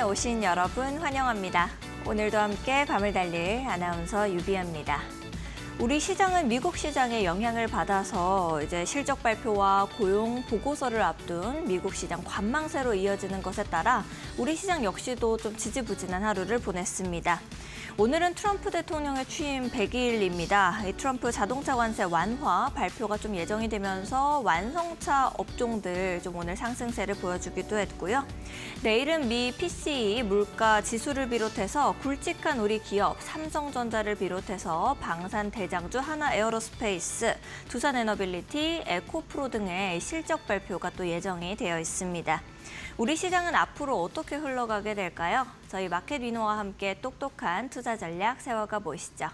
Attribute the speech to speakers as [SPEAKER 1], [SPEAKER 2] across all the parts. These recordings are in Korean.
[SPEAKER 1] 오신 여러분 환영합니다. 오늘도 함께 밤을 달릴 아나운서 유비아입니다. 우리 시장은 미국 시장의 영향을 받아서 이제 실적 발표와 고용 보고서를 앞둔 미국 시장 관망세로 이어지는 것에 따라 우리 시장 역시도 좀 지지부진한 하루를 보냈습니다. 오늘은 트럼프 대통령의 취임 100일입니다. 이 트럼프 자동차 관세 완화 발표가 좀 예정이 되면서 완성차 업종들 좀 오늘 상승세를 보여주기도 했고요. 내일은 미 PCE 물가 지수를 비롯해서 굵직한 우리 기업 삼성전자를 비롯해서 방산 대장주 하나에어로스페이스, 두산에너빌리티, 에코프로 등의 실적 발표가 또 예정이 되어 있습니다. 우리 시장은 앞으로 어떻게 흘러가게 될까요? 저희 마켓 위너와 함께 똑똑한 투자 전략 세워가 보시죠.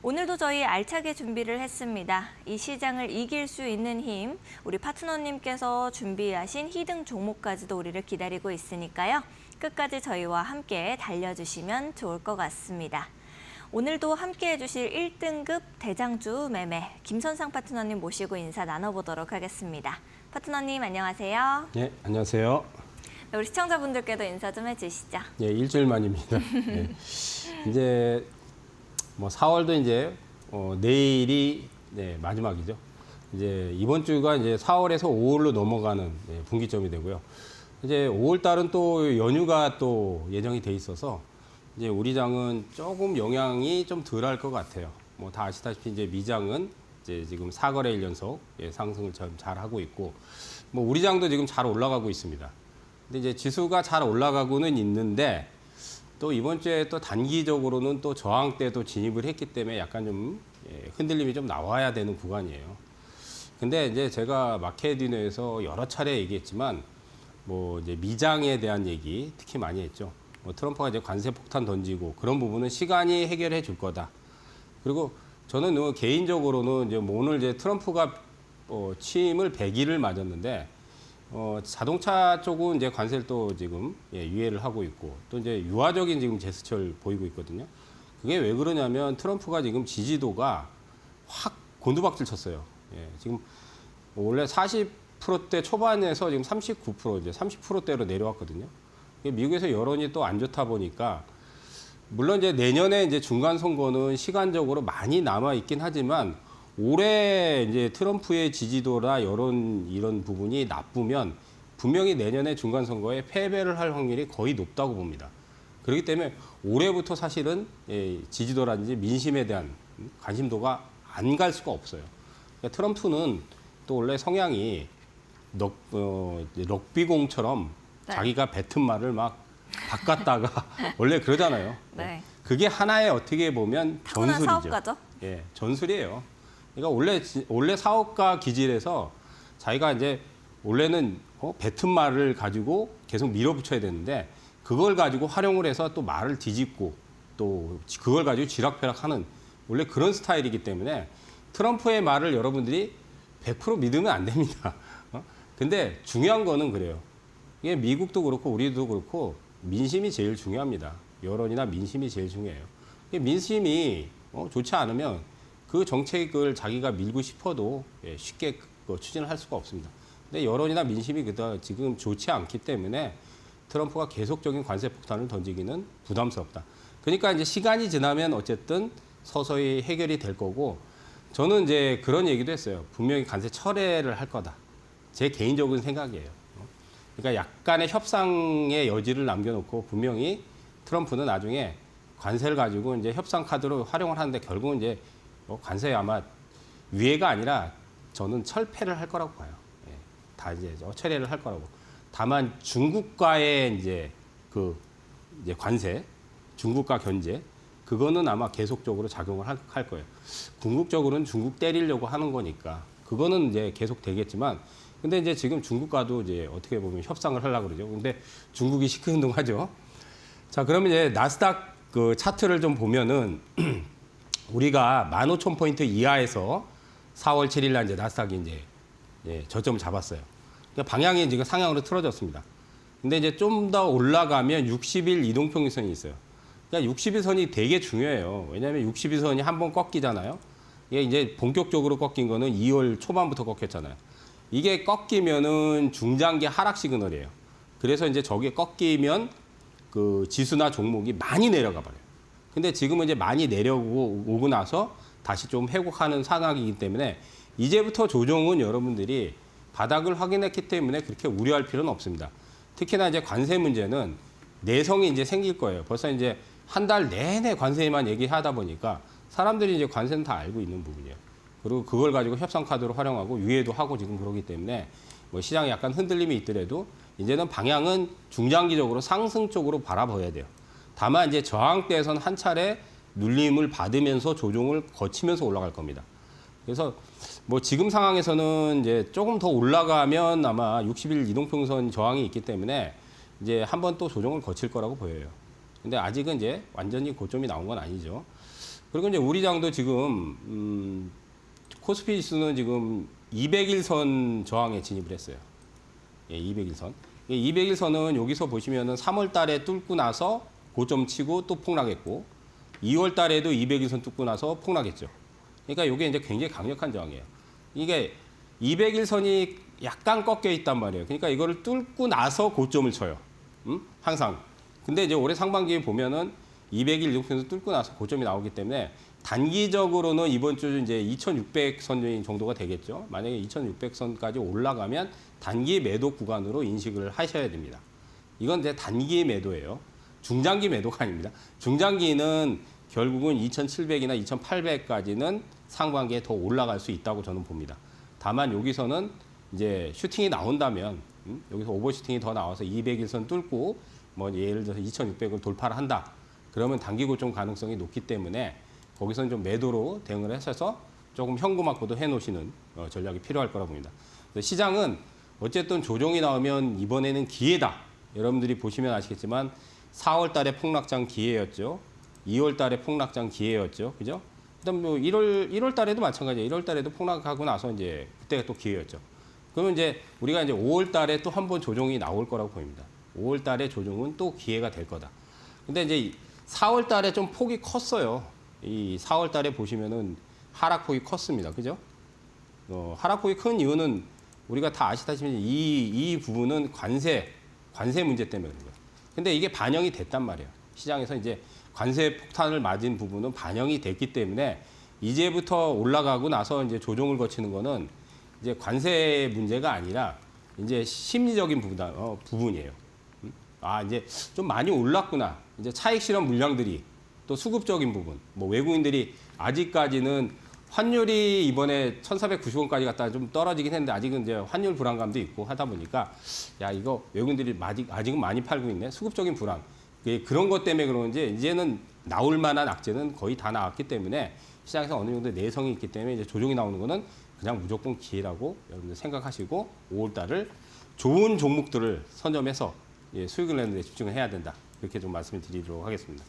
[SPEAKER 1] 오늘도 저희 알차게 준비를 했습니다. 이 시장을 이길 수 있는 힘, 우리 파트너님께서 준비하신 히든 종목까지도 우리를 기다리고 있으니까요. 끝까지 저희와 함께 달려주시면 좋을 것 같습니다. 오늘도 함께해 주실 1등급 대장주 매매 김선상 파트너님 모시고 인사 나눠보도록 하겠습니다. 파트너님 안녕하세요.
[SPEAKER 2] 네, 안녕하세요.
[SPEAKER 1] 네, 우리 시청자분들께도 인사 좀 해주시죠.
[SPEAKER 2] 예, 일주일 만입니다. 네. 이제 뭐 4월도 이제 내일이 마지막이죠. 이제 이번 주가 이제 4월에서 5월로 넘어가는 분기점이 되고요. 이제 5월 달은 또 연휴가 또 예정이 돼 있어서 이제 우리 장은 조금 영향이 좀 덜할 것 같아요. 뭐 다 아시다시피 이제 미장은 이제 지금 4거래일 연속 상승을 잘 하고 있고, 뭐 우리 장도 지금 잘 올라가고 있습니다. 근데 이제 지수가 잘 올라가고는 있는데 또 이번 주에 또 단기적으로는 또 저항대도 진입을 했기 때문에 약간 좀 흔들림이 좀 나와야 되는 구간이에요. 근데 이제 제가 마켓디너에서 여러 차례 얘기했지만 뭐 이제 미장에 대한 얘기 특히 많이 했죠. 뭐 트럼프가 이제 관세 폭탄 던지고 그런 부분은 시간이 해결해 줄 거다. 그리고 저는 개인적으로는 이제 뭐 오늘 이제 트럼프가 취임을 100일을 맞았는데 자동차 쪽은 이제 관세를 또 지금 유예를 하고 있고 또 이제 유화적인 지금 제스처를 보이고 있거든요. 그게 왜 그러냐면 트럼프가 지금 지지도가 확 곤두박질 쳤어요. 지금 원래 40%대 초반에서 지금 39% 이제 30%대로 내려왔거든요. 미국에서 여론이 또 안 좋다 보니까 물론 이제 내년에 이제 중간 선거는 시간적으로 많이 남아 있긴 하지만 올해 이제 트럼프의 지지도나 여론 이런 부분이 나쁘면 분명히 내년에 중간 선거에 패배를 할 확률이 거의 높다고 봅니다. 그렇기 때문에 올해부터 사실은 지지도라든지 민심에 대한 관심도가 안 갈 수가 없어요. 그러니까 트럼프는 또 원래 성향이 럭비공처럼 자기가 뱉은 말을 막 바꿨다가 원래 그러잖아요.
[SPEAKER 1] 네.
[SPEAKER 2] 그게 하나의 어떻게 보면
[SPEAKER 1] 타고난
[SPEAKER 2] 전술이죠.
[SPEAKER 1] 사업가죠.
[SPEAKER 2] 예, 전술이에요. 그러니까 원래 사업가 기질에서 자기가 이제 원래는 뱉은 말을 가지고 계속 밀어붙여야 되는데 그걸 가지고 활용을 해서 또 말을 뒤집고 또 그걸 가지고 쥐락펴락하는 원래 그런 스타일이기 때문에 트럼프의 말을 여러분들이 100% 믿으면 안 됩니다. 근데 중요한 거는 그래요. 이게 미국도 그렇고 우리도 그렇고 민심이 제일 중요합니다. 여론이나 민심이 제일 중요해요. 민심이 좋지 않으면 그 정책을 자기가 밀고 싶어도 쉽게 추진을 할 수가 없습니다. 근데 여론이나 민심이 지금 좋지 않기 때문에 트럼프가 계속적인 관세 폭탄을 던지기는 부담스럽다. 그러니까 이제 시간이 지나면 어쨌든 서서히 해결이 될 거고 저는 이제 그런 얘기도 했어요. 분명히 관세 철회를 할 거다. 제 개인적인 생각이에요. 그러니까 약간의 협상의 여지를 남겨놓고 분명히 트럼프는 나중에 관세를 가지고 이제 협상 카드로 활용을 하는데 결국은 이제 관세에 아마 위해가 아니라 저는 철폐를 할 거라고 봐요. 다 이제 철회를 할 거라고. 다만 중국과의 이제 이제 관세, 중국과 견제 그거는 아마 계속적으로 작용을 할 거예요. 궁극적으로는 중국 때리려고 하는 거니까 그거는 이제 계속 되겠지만. 근데 이제 지금 중국과도 이제 어떻게 보면 협상을 하려고 그러죠. 근데 중국이 시큰둥하죠. 자, 그러면 이제 나스닥 그 차트를 좀 보면은 우리가 15,000포인트 이하에서 4월 7일 날 이제 나스닥이 이제 저점을 잡았어요. 그러니까 방향이 지금 상향으로 틀어졌습니다. 근데 이제 좀 더 올라가면 60일 이동평균선이 있어요. 그러니까 60일선이 되게 중요해요. 왜냐하면 60일선이 한번 꺾이잖아요. 이게 이제 본격적으로 꺾인 거는 2월 초반부터 꺾였잖아요. 이게 꺾이면은 중장기 하락 시그널이에요. 그래서 이제 저게 꺾이면 그 지수나 종목이 많이 내려가 버려요. 근데 지금은 이제 많이 내려오고 나서 다시 좀 회복하는 상황이기 때문에 이제부터 조정은 여러분들이 바닥을 확인했기 때문에 그렇게 우려할 필요는 없습니다. 특히나 이제 관세 문제는 내성이 이제 생길 거예요. 벌써 이제 한 달 내내 관세만 얘기하다 보니까 사람들이 이제 관세는 다 알고 있는 부분이에요. 그리고 그걸 가지고 협상 카드로 활용하고 유예도 하고 지금 그러기 때문에 뭐 시장에 약간 흔들림이 있더라도 이제는 방향은 중장기적으로 상승 쪽으로 바라봐야 돼요. 다만 이제 저항대에선 한 차례 눌림을 받으면서 조정을 거치면서 올라갈 겁니다. 그래서 뭐 지금 상황에서는 이제 조금 더 올라가면 아마 60일 이동평선 저항이 있기 때문에 이제 한번 또 조정을 거칠 거라고 보여요. 근데 아직은 이제 완전히 고점이 나온 건 아니죠. 그리고 이제 우리장도 지금 코스피 지수는 지금 200일선 저항에 진입을 했어요. 예, 200일선. 200일선은 여기서 보시면은 3월 달에 뚫고 나서 고점 치고 또 폭락했고 2월 달에도 200일선 뚫고 나서 폭락했죠. 그러니까 이게 이제 굉장히 강력한 저항이에요. 이게 200일선이 약간 꺾여 있단 말이에요. 그러니까 이거를 뚫고 나서 고점을 쳐요. 항상. 근데 이제 올해 상반기에 보면은 200일 이동평선 뚫고 나서 고점이 나오기 때문에 단기적으로는 이번 주 이제 2,600선 정도가 되겠죠. 만약에 2,600선까지 올라가면 단기 매도 구간으로 인식을 하셔야 됩니다. 이건 이제 단기 매도예요. 중장기 매도가 아닙니다. 중장기는 결국은 2,700이나 2,800까지는 상반기에 더 올라갈 수 있다고 저는 봅니다. 다만 여기서는 이제 슈팅이 나온다면 여기서 오버슈팅이 더 나와서 200일선 뚫고 뭐 예를 들어서 2,600을 돌파를 한다. 그러면 단기 고점 가능성이 높기 때문에 거기서는 좀 매도로 대응을 하셔서 조금 현금 확보도 해놓으시는 전략이 필요할 거라고 봅니다. 시장은 어쨌든 조정이 나오면 이번에는 기회다. 여러분들이 보시면 아시겠지만 4월 달에 폭락장 기회였죠. 2월 달에 폭락장 기회였죠. 그죠? 그다음 뭐 1월 달에도 마찬가지예요. 1월 달에도 폭락하고 나서 이제 그때가 또 기회였죠. 그러면 이제 우리가 이제 5월 달에 또 한 번 조정이 나올 거라고 보입니다. 5월 달에 조정은 또 기회가 될 거다. 근데 이제 4월 달에 좀 폭이 컸어요. 이 4월 달에 보시면은 하락폭이 컸습니다. 그죠? 하락폭이 큰 이유는 우리가 다 아시다시피 이 부분은 관세 문제 때문에 그런 거예요. 근데 이게 반영이 됐단 말이에요. 시장에서 이제 관세 폭탄을 맞은 부분은 반영이 됐기 때문에 이제부터 올라가고 나서 이제 조정을 거치는 거는 이제 관세 문제가 아니라 이제 심리적인 부분이에요. 아, 이제 좀 많이 올랐구나. 이제 차익 실현 물량들이 또 수급적인 부분. 뭐 외국인들이 아직까지는 환율이 이번에 1,490원까지 갔다가 좀 떨어지긴 했는데 아직은 이제 환율 불안감도 있고 하다 보니까 야, 이거 외국인들이 아직은 많이 팔고 있네. 수급적인 불안. 그런 것 때문에 그런지 이제는 나올 만한 악재는 거의 다 나왔기 때문에 시장에서 어느 정도 내성이 있기 때문에 이제 조정이 나오는 거는 그냥 무조건 기회라고 여러분들 생각하시고 5월 달을 좋은 종목들을 선점해서 수익을 내는 데 집중을 해야 된다. 이렇게 좀 말씀을 드리도록 하겠습니다.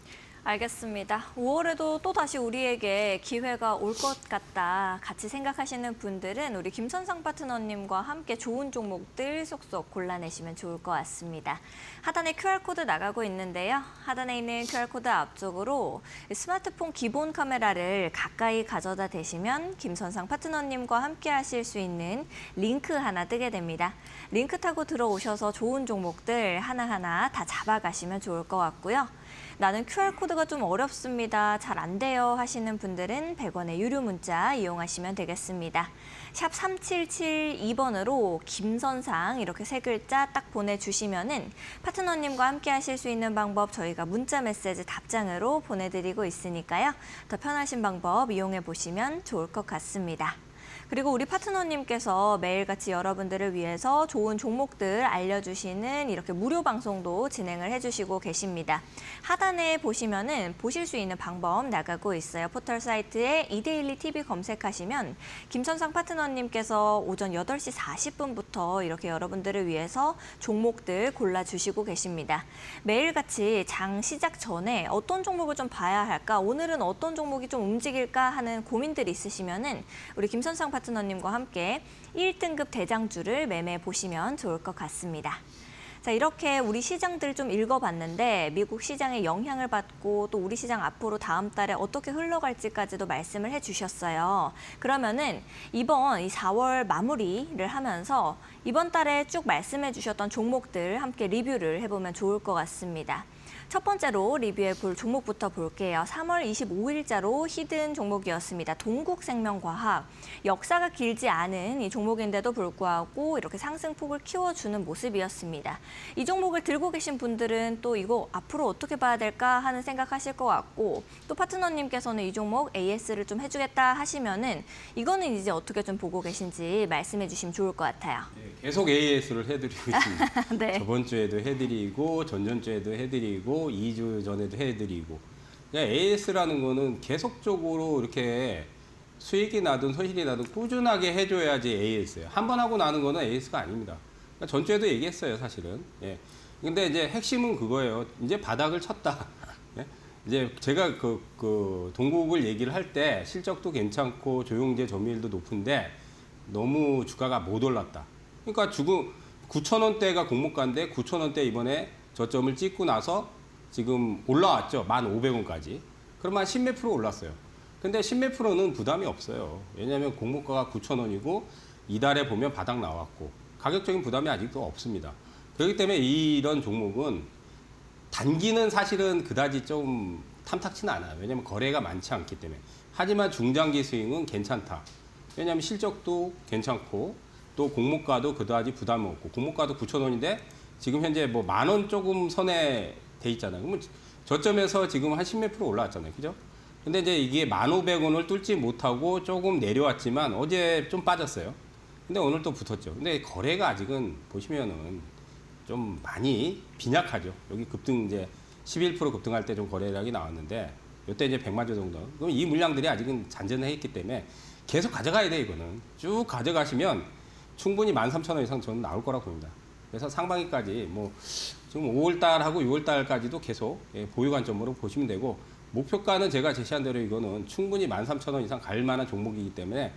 [SPEAKER 1] 알겠습니다. 5월에도 또 다시 우리에게 기회가 올 것 같다. 같이 생각하시는 분들은 우리 김선상 파트너님과 함께 좋은 종목들 쏙쏙 골라내시면 좋을 것 같습니다. 하단에 QR코드 나가고 있는데요. 하단에 있는 QR코드 앞쪽으로 스마트폰 기본 카메라를 가까이 가져다 대시면 김선상 파트너님과 함께 하실 수 있는 링크 하나 뜨게 됩니다. 링크 타고 들어오셔서 좋은 종목들 하나하나 다 잡아가시면 좋을 것 같고요. 나는 QR코드가 좀 어렵습니다. 잘 안 돼요 하시는 분들은 100원의 유료 문자 이용하시면 되겠습니다. 샵 3772번으로 김선상 이렇게 세 글자 딱 보내주시면은 파트너님과 함께 하실 수 있는 방법 저희가 문자 메시지 답장으로 보내드리고 있으니까요. 더 편하신 방법 이용해 보시면 좋을 것 같습니다. 그리고 우리 파트너님께서 매일같이 여러분들을 위해서 좋은 종목들 알려주시는 이렇게 무료 방송도 진행을 해주시고 계십니다. 하단에 보시면은 보실 수 있는 방법 나가고 있어요. 포털 사이트에 이데일리 TV 검색하시면 김선상 파트너님께서 오전 8시 40분부터 이렇게 여러분들을 위해서 종목들 골라주시고 계십니다. 매일같이 장 시작 전에 어떤 종목을 좀 봐야 할까? 오늘은 어떤 종목이 좀 움직일까 하는 고민들이 있으시면은 우리 김선상 파트너님과 함께 1등급 대장주를 매매해 보시면 좋을 것 같습니다. 자, 이렇게 우리 시장들 좀 읽어봤는데 미국 시장의 영향을 받고 또 우리 시장 앞으로 다음 달에 어떻게 흘러갈지까지도 말씀을 해주셨어요. 그러면은 이번 이 4월 마무리를 하면서 이번 달에 쭉 말씀해 주셨던 종목들 함께 리뷰를 해보면 좋을 것 같습니다. 첫 번째로 리뷰해 볼 종목부터 볼게요. 3월 25일자로 히든 종목이었습니다. 동국생명과학. 역사가 길지 않은 이 종목인데도 불구하고 이렇게 상승폭을 키워주는 모습이었습니다. 이 종목을 들고 계신 분들은 또 이거 앞으로 어떻게 봐야 될까 하는 생각하실 것 같고 또 파트너님께서는 이 종목 AS를 좀 해주겠다 하시면은 이거는 이제 어떻게 좀 보고 계신지 말씀해 주시면 좋을 것 같아요.
[SPEAKER 2] 네, 계속 AS를 해드리고 있습니다.
[SPEAKER 1] 네.
[SPEAKER 2] 저번 주에도 해드리고 전전주에도 해드리고 2주 전에도 해드리고 AS라는 거는 계속적으로 이렇게 수익이 나든 손실이 나든 꾸준하게 해줘야지 AS예요. 한 번 하고 나는 거는 AS가 아닙니다. 그러니까 전주에도 얘기했어요, 사실은. 예. 근데 이제 핵심은 그거예요. 이제 바닥을 쳤다. 예? 이제 제가 그 동국을 얘기를 할 때 실적도 괜찮고 조용제 점유율도 높은데 너무 주가가 못 올랐다. 그러니까 지금 9,000원대가 공모가인데 9,000원대 이번에 저점을 찍고 나서 지금 올라왔죠. 1,500원까지. 그러면 한 10몇 프로 올랐어요. 근데 10몇 프로는 부담이 없어요. 왜냐하면 공모가가 9,000원이고 이달에 보면 바닥 나왔고 가격적인 부담이 아직도 없습니다. 그렇기 때문에 이런 종목은 단기는 사실은 그다지 좀 탐탁치는 않아요. 왜냐하면 거래가 많지 않기 때문에. 하지만 중장기 스윙은 괜찮다. 왜냐하면 실적도 괜찮고 또 공모가도 그다지 부담 없고 공모가도 9,000원인데 지금 현재 뭐 10,000원 조금 선에 돼 있잖아요. 그러면 저점에서 지금 한 10몇 프로 올라왔잖아요. 그죠? 근데 이제 이게 1,500원을 뚫지 못하고 조금 내려왔지만 어제 좀 빠졌어요. 근데 오늘 또 붙었죠. 근데 거래가 아직은 보시면은 좀 많이 빈약하죠. 여기 급등 이제 11% 급등할 때 좀 거래량이 나왔는데 이때 이제 100만 주 정도. 그럼 이 물량들이 아직은 잔존해 있기 때문에 계속 가져가야 돼 이거는. 쭉 가져가시면 충분히 13,000원 이상 저는 나올 거라고 봅니다. 그래서 상반기까지 뭐 지금 5월달하고 6월달까지도 계속 보유 관점으로 보시면 되고 목표가는 제가 제시한 대로 이거는 충분히 13,000원 이상 갈 만한 종목이기 때문에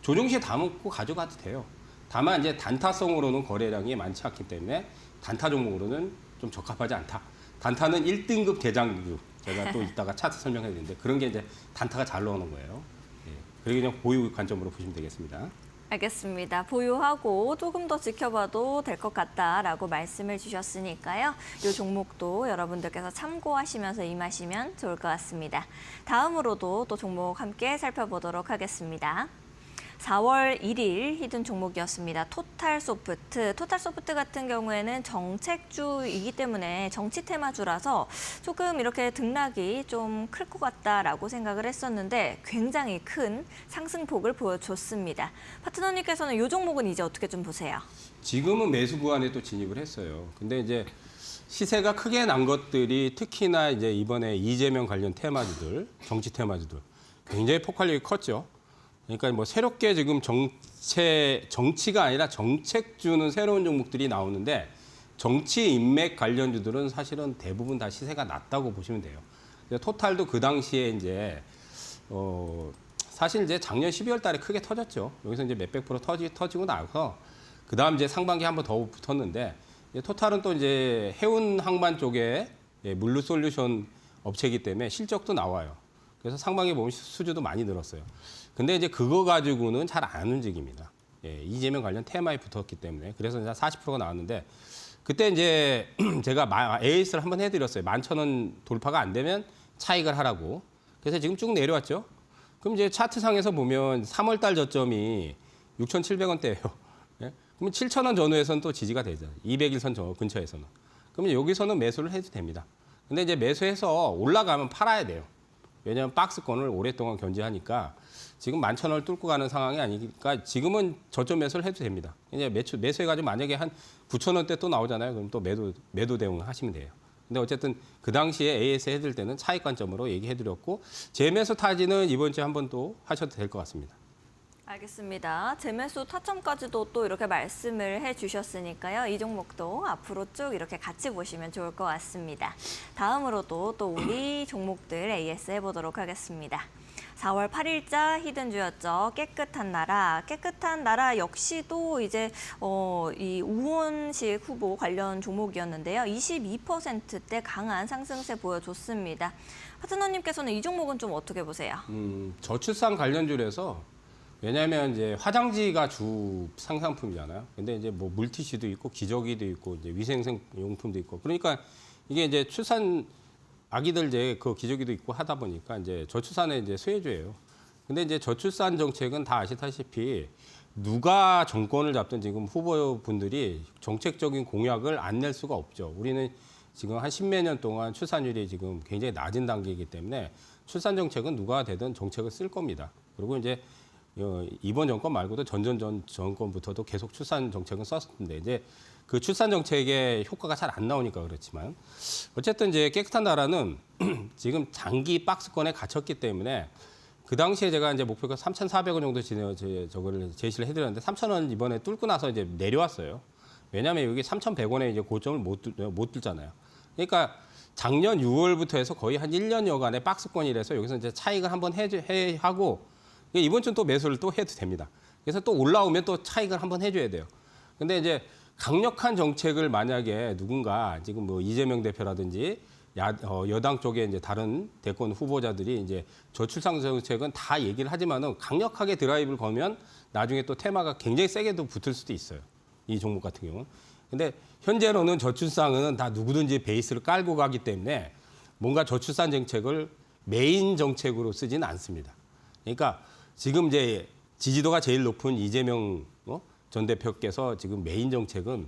[SPEAKER 2] 조정시에 담고 가져가도 돼요. 다만 이제 단타성으로는 거래량이 많지 않기 때문에 단타 종목으로는 좀 적합하지 않다. 단타는 1등급 대장주. 제가 또 이따가 차트 설명해야 되는데 그런 게 이제 단타가 잘 나오는 거예요. 예. 그리고 그냥 보유 관점으로 보시면 되겠습니다.
[SPEAKER 1] 알겠습니다. 보유하고 조금 더 지켜봐도 될 것 같다라고 말씀을 주셨으니까요. 이 종목도 여러분들께서 참고하시면서 임하시면 좋을 것 같습니다. 다음으로도 또 종목 함께 살펴보도록 하겠습니다. 4월 1일 히든 종목이었습니다. 토탈소프트. 토탈소프트 같은 경우에는 정책주이기 때문에 정치 테마주라서 조금 이렇게 등락이 좀 클 것 같다라고 생각을 했었는데 굉장히 큰 상승폭을 보여줬습니다. 파트너님께서는 이 종목은 이제 어떻게 좀 보세요?
[SPEAKER 2] 지금은 매수 구간에 또 진입을 했어요. 근데 이제 시세가 크게 난 것들이 특히나 이제 이번에 이재명 관련 테마주들, 정치 테마주들 굉장히 폭발력이 컸죠. 그러니까 뭐 새롭게 지금 정치가 아니라 정책주는 새로운 종목들이 나오는데 정치 인맥 관련주들은 사실은 대부분 다 시세가 낮다고 보시면 돼요. 토탈도 그 당시에 이제 사실 이제 작년 12월 달에 크게 터졌죠. 여기서 이제 몇백 프로 터지고 나서 그다음 이제 상반기 한 번 더 붙었는데 토탈은 또 이제 해운 항만 쪽에 물류 솔루션 업체이기 때문에 실적도 나와요. 그래서 상반기 보면 수주도 많이 늘었어요. 근데 이제 그거 가지고는 잘 안 움직입니다. 예, 이재명 관련 테마에 붙었기 때문에. 그래서 이제 40%가 나왔는데 그때 이제 제가 AS를 한번 해드렸어요. 11,000원 돌파가 안 되면 차익을 하라고. 그래서 지금 쭉 내려왔죠. 그럼 이제 차트상에서 보면 3월달 저점이 6,700원대예요. 예? 그러면 7,000원 전후에서는 또 지지가 되죠. 200일선 근처에서는. 그러면 여기서는 매수를 해도 됩니다. 근데 이제 매수해서 올라가면 팔아야 돼요. 왜냐하면 박스권을 오랫동안 견제하니까 지금 11,000원을 뚫고 가는 상황이 아니니까 지금은 저점 매수를 해도 됩니다. 이제 매수해가지고 만약에 한 9,000원대 또 나오잖아요. 그럼 또 매도 대응을 하시면 돼요. 근데 어쨌든 그 당시에 AS 해드릴 때는 차익 관점으로 얘기해드렸고 재매수 타지는 이번 주에 한 번 또 하셔도 될 것 같습니다.
[SPEAKER 1] 알겠습니다. 재매수 타점까지도 또 이렇게 말씀을 해주셨으니까요. 이 종목도 앞으로 쭉 이렇게 같이 보시면 좋을 것 같습니다. 다음으로도 또 우리 종목들 AS 해보도록 하겠습니다. 4월 8일자 히든주였죠. 깨끗한 나라 역시도 이제 이 우원식 후보 관련 종목이었는데요. 22%대 강한 상승세 보여줬습니다. 파트너님께서는 이 종목은 좀 어떻게 보세요?
[SPEAKER 2] 저출산 관련주라서 왜냐하면 이제 화장지가 주 상상품이잖아요. 근데 이제 뭐 물티슈도 있고 기저귀도 있고 이제 위생용 용품도 있고 그러니까 이게 이제 출산 아기들 이제 그 기저귀도 있고 하다 보니까 이제 저출산의 이제 수혜주예요. 근데 이제 저출산 정책은 다 아시다시피 누가 정권을 잡든 지금 후보분들이 정책적인 공약을 안 낼 수가 없죠. 우리는 지금 한 십몇 년 동안 출산율이 지금 굉장히 낮은 단계이기 때문에 출산 정책은 누가 되든 정책을 쓸 겁니다. 그리고 이제 이번 정권 말고도 전전 정권부터도 계속 출산 정책은 썼는데 이제 그 출산 정책의 효과가 잘 안 나오니까 그렇지만 어쨌든 이제 깨끗한 나라는 지금 장기 박스권에 갇혔기 때문에 그 당시에 제가 이제 목표가 3,400원 정도 저거를 제시를 해드렸는데 3,000원 이번에 뚫고 나서 이제 내려왔어요. 왜냐하면 여기 3,100원에 이제 고점을 못 뚫잖아요. 그러니까 작년 6월부터 해서 거의 한 1년여간의 박스권이라서 여기서 이제 차익을 한번 하고 이번 주는 또 매수를 또 해도 됩니다. 그래서 또 올라오면 또 차익을 한번 해줘야 돼요. 근데 이제 강력한 정책을 만약에 누군가 지금 뭐 이재명 대표라든지 여당 쪽에 이제 다른 대권 후보자들이 이제 저출산 정책은 다 얘기를 하지만은 강력하게 드라이브를 걸면 나중에 또 테마가 굉장히 세게도 붙을 수도 있어요. 이 종목 같은 경우는. 근데 현재로는 저출산은 다 누구든지 베이스를 깔고 가기 때문에 뭔가 저출산 정책을 메인 정책으로 쓰지는 않습니다. 그러니까 지금 이제 지지도가 제일 높은 이재명 전 대표께서 지금 메인 정책은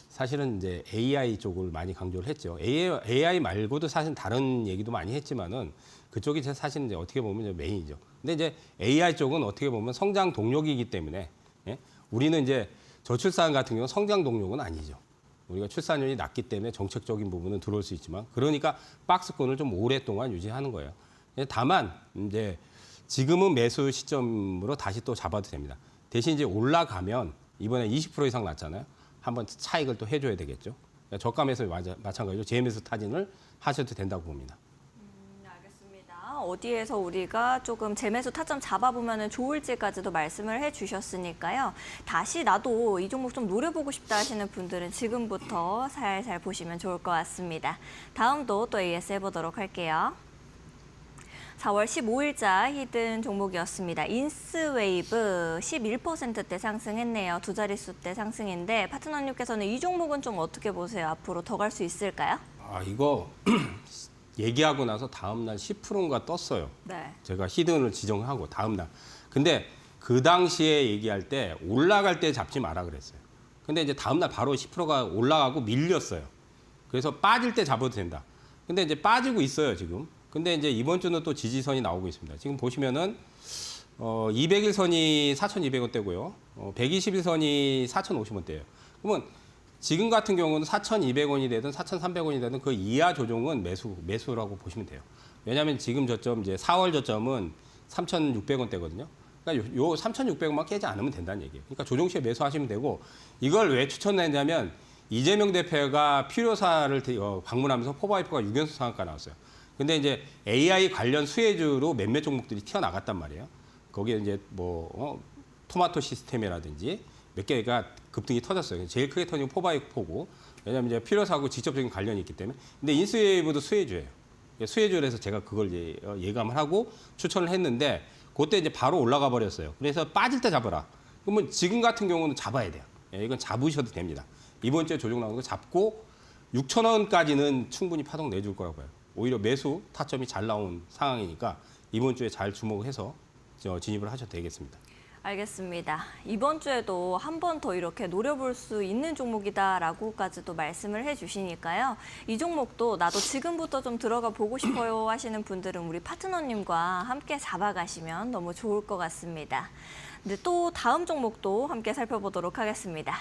[SPEAKER 2] 사실은 이제 AI 쪽을 많이 강조를 했죠. AI 말고도 사실 다른 얘기도 많이 했지만은 그쪽이 사실은 이제 어떻게 보면 이제 메인이죠. 근데 이제 AI 쪽은 어떻게 보면 성장 동력이기 때문에 우리는 이제 저출산 같은 경우는 성장 동력은 아니죠. 우리가 출산율이 낮기 때문에 정책적인 부분은 들어올 수 있지만 그러니까 박스권을 좀 오랫동안 유지하는 거예요. 다만 이제 지금은 매수 시점으로 다시 또 잡아도 됩니다. 대신 이제 올라가면 이번에 20% 이상 났잖아요. 한번 차익을 또 해줘야 되겠죠. 그러니까 저가 매수 마찬가지로 재매수 타진을 하셔도 된다고 봅니다.
[SPEAKER 1] 알겠습니다. 어디에서 우리가 조금 재매수 타점 잡아보면 좋을지까지도 말씀을 해주셨으니까요. 다시 나도 이 종목 좀 노려보고 싶다 하시는 분들은 지금부터 살살 보시면 좋을 것 같습니다. 다음도 또 AS 해보도록 할게요. 4월 15일자 히든 종목이었습니다. 인스웨이브 11%대 상승했네요. 두 자릿수대 상승인데 파트너님께서는 이 종목은 좀 어떻게 보세요? 앞으로 더 갈 수 있을까요?
[SPEAKER 2] 이거 얘기하고 나서 다음날 10%인가 떴어요.
[SPEAKER 1] 네.
[SPEAKER 2] 제가 히든을 지정하고 다음날. 근데 그 당시에 얘기할 때 올라갈 때 잡지 마라 그랬어요. 근데 이제 다음날 바로 10%가 올라가고 밀렸어요. 그래서 빠질 때 잡아도 된다. 근데 이제 빠지고 있어요, 지금. 근데 이제 이번 주는 또 지지선이 나오고 있습니다. 지금 보시면은 200일선이 4,200원대고요. 120일선이 4,050원대예요. 그러면 지금 같은 경우는 4,200원이 되든 4,300원이 되든 그 이하 조정은 매수라고 보시면 돼요. 왜냐하면 지금 저점 이제 4월 저점은 3,600원대거든요. 그러니까 요 3,600원만 깨지 않으면 된다는 얘기예요. 그러니까 조정 시에 매수하시면 되고 이걸 왜 추천했냐면 이재명 대표가 필요사를 방문하면서 포바이퍼가 6연속 상한가 나왔어요. 근데 이제 AI 관련 수혜주로 몇몇 종목들이 튀어나갔단 말이에요. 거기에 이제 토마토 시스템이라든지 몇 개가 급등이 터졌어요. 제일 크게 터진 포바이퍼고 왜냐하면 이제 필요사하고 직접적인 관련이 있기 때문에. 근데 인스웨이브도 수혜주예요. 수혜주라서 제가 그걸 예감을 하고 추천을 했는데 그때 이제 바로 올라가 버렸어요. 그래서 빠질 때 잡아라. 그러면 지금 같은 경우는 잡아야 돼요. 이건 잡으셔도 됩니다. 이번 주에 조정 나오는 거 잡고 6,000원까지는 충분히 파동 내줄 거라고 봐요. 오히려 매수 타점이 잘 나온 상황이니까 이번 주에 잘 주목해서 진입을 하셔도 되겠습니다.
[SPEAKER 1] 알겠습니다. 이번 주에도 한 번 더 이렇게 노려볼 수 있는 종목이다라고까지도 말씀을 해주시니까요. 이 종목도 나도 지금부터 좀 들어가 보고 싶어요 하시는 분들은 우리 파트너님과 함께 잡아가시면 너무 좋을 것 같습니다. 근데 또 다음 종목도 함께 살펴보도록 하겠습니다.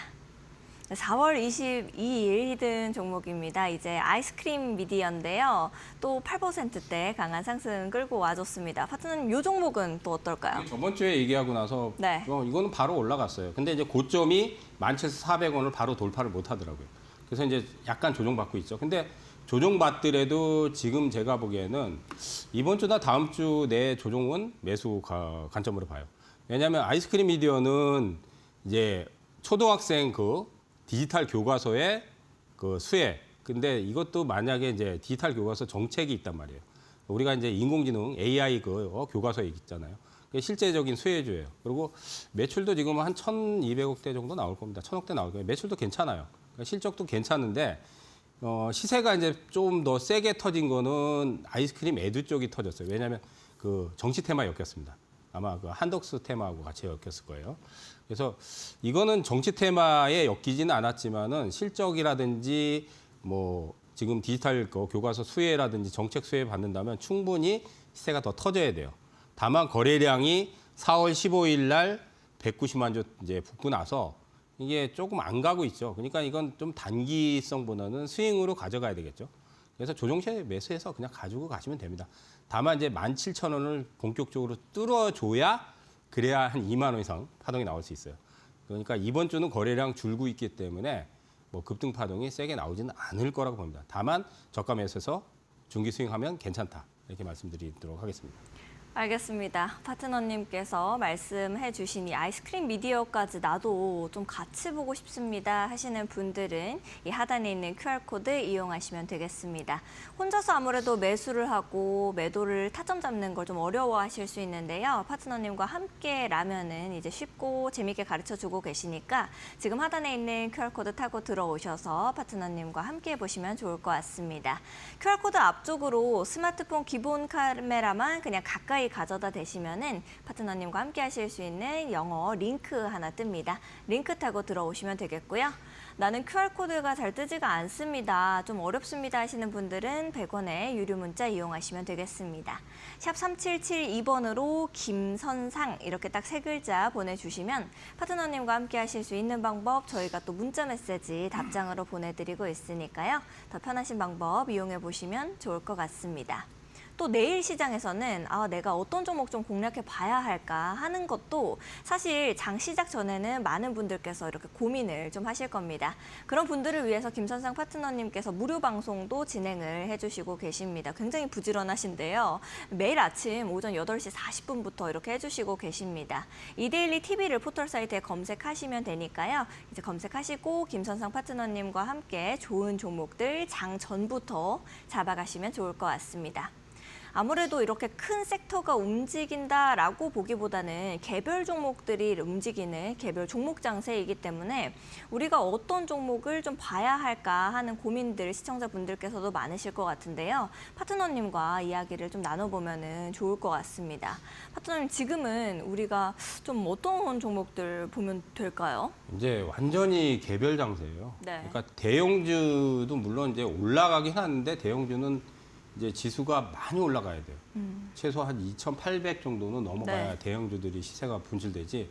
[SPEAKER 1] 4월 22일 히든 종목입니다. 이제 아이스크림 미디어인데요. 또 8%대 강한 상승 끌고 와줬습니다. 파트너님, 이 종목은 또 어떨까요?
[SPEAKER 2] 저번 주에 얘기하고 나서
[SPEAKER 1] 네.
[SPEAKER 2] 이거는 바로 올라갔어요. 근데 이제 고점이 17,400원을 바로 돌파를 못 하더라고요. 그래서 이제 약간 조정받고 있죠. 근데 조정받더라도 지금 제가 보기에는 이번 주나 다음 주 내 조정은 매수 관점으로 봐요. 왜냐하면 아이스크림 미디어는 이제 초등학생 디지털 교과서의 수혜. 근데 이것도 만약에 이제 디지털 교과서 정책이 있단 말이에요. 우리가 이제 인공지능 AI 교과서에 있잖아요. 그게 실제적인 수혜주예요. 그리고 매출도 지금 한 1,200억대 정도 나올 겁니다. 1,000억대 나올 거예요. 매출도 괜찮아요. 그러니까 실적도 괜찮은데 시세가 이제 좀 더 세게 터진 거는 아이스크림 에듀 쪽이 터졌어요. 왜냐하면 그 정치 테마에 엮였습니다. 아마 그 한덕수 테마하고 같이 엮였을 거예요. 그래서 이거는 정치 테마에 엮이지는 않았지만은 실적이라든지 뭐 지금 디지털 교과서 수혜라든지 정책 수혜 받는다면 충분히 시세가 더 터져야 돼요. 다만 거래량이 4월 15일 날 190만 주 이제 붙고 나서 이게 조금 안 가고 있죠. 그러니까 이건 좀 단기성보다는 스윙으로 가져가야 되겠죠. 그래서 조정시에 매수해서 그냥 가지고 가시면 됩니다. 다만 이제 17,000원을 본격적으로 뚫어줘야 그래야 한 2만 원 이상 파동이 나올 수 있어요. 그러니까 이번 주는 거래량 줄고 있기 때문에 뭐 급등 파동이 세게 나오지는 않을 거라고 봅니다. 다만 저가 매수해서 중기 스윙하면 괜찮다. 이렇게 말씀드리도록 하겠습니다.
[SPEAKER 1] 알겠습니다. 파트너님께서 말씀해 주신 이 아이스크림 미디어까지 나도 좀 같이 보고 싶습니다 하시는 분들은 이 하단에 있는 QR코드 이용하시면 되겠습니다. 혼자서 아무래도 매수를 하고 매도를 타점 잡는 걸 좀 어려워하실 수 있는데요. 파트너님과 함께라면은 이제 쉽고 재미있게 가르쳐주고 계시니까 지금 하단에 있는 QR코드 타고 들어오셔서 파트너님과 함께 보시면 좋을 것 같습니다. QR코드 앞쪽으로 스마트폰 기본 카메라만 그냥 가까이 가져다 대시면은 파트너님과 함께 하실 수 있는 영어 링크 하나 뜹니다. 링크 타고 들어오시면 되겠고요. 나는 QR코드가 잘 뜨지가 않습니다. 좀 어렵습니다 하시는 분들은 100원의 유료 문자 이용하시면 되겠습니다. 샵 3772번으로 김선상 이렇게 딱 세 글자 보내주시면 파트너님과 함께 하실 수 있는 방법 저희가 또 문자 메시지 답장으로 보내드리고 있으니까요. 더 편하신 방법 이용해 보시면 좋을 것 같습니다. 또 내일 시장에서는 내가 어떤 종목 좀 공략해 봐야 할까 하는 것도 사실 장 시작 전에는 많은 분들께서 이렇게 고민을 좀 하실 겁니다. 그런 분들을 위해서 김선상 파트너님께서 무료 방송도 진행을 해주시고 계십니다. 굉장히 부지런하신데요. 매일 아침 오전 8시 40분부터 이렇게 해주시고 계십니다. 이데일리 TV를 포털 사이트에 검색하시면 되니까요. 이제 검색하시고 김선상 파트너님과 함께 좋은 종목들 장 전부터 잡아가시면 좋을 것 같습니다. 아무래도 이렇게 큰 섹터가 움직인다라고 보기보다는 개별 종목들이 움직이는 개별 종목 장세이기 때문에 우리가 어떤 종목을 좀 봐야 할까 하는 고민들 시청자분들께서도 많으실 것 같은데요. 파트너님과 이야기를 좀 나눠보면 좋을 것 같습니다. 파트너님, 지금은 우리가 좀 어떤 종목들 보면 될까요?
[SPEAKER 2] 이제 완전히 개별 장세예요.
[SPEAKER 1] 네.
[SPEAKER 2] 그러니까 대형주도 물론 이제 올라가긴 하는데 대형주는 이제 지수가 많이 올라가야 돼요. 최소 한 2,800 정도는 넘어가야
[SPEAKER 1] 네.
[SPEAKER 2] 대형주들이 시세가 분출되지.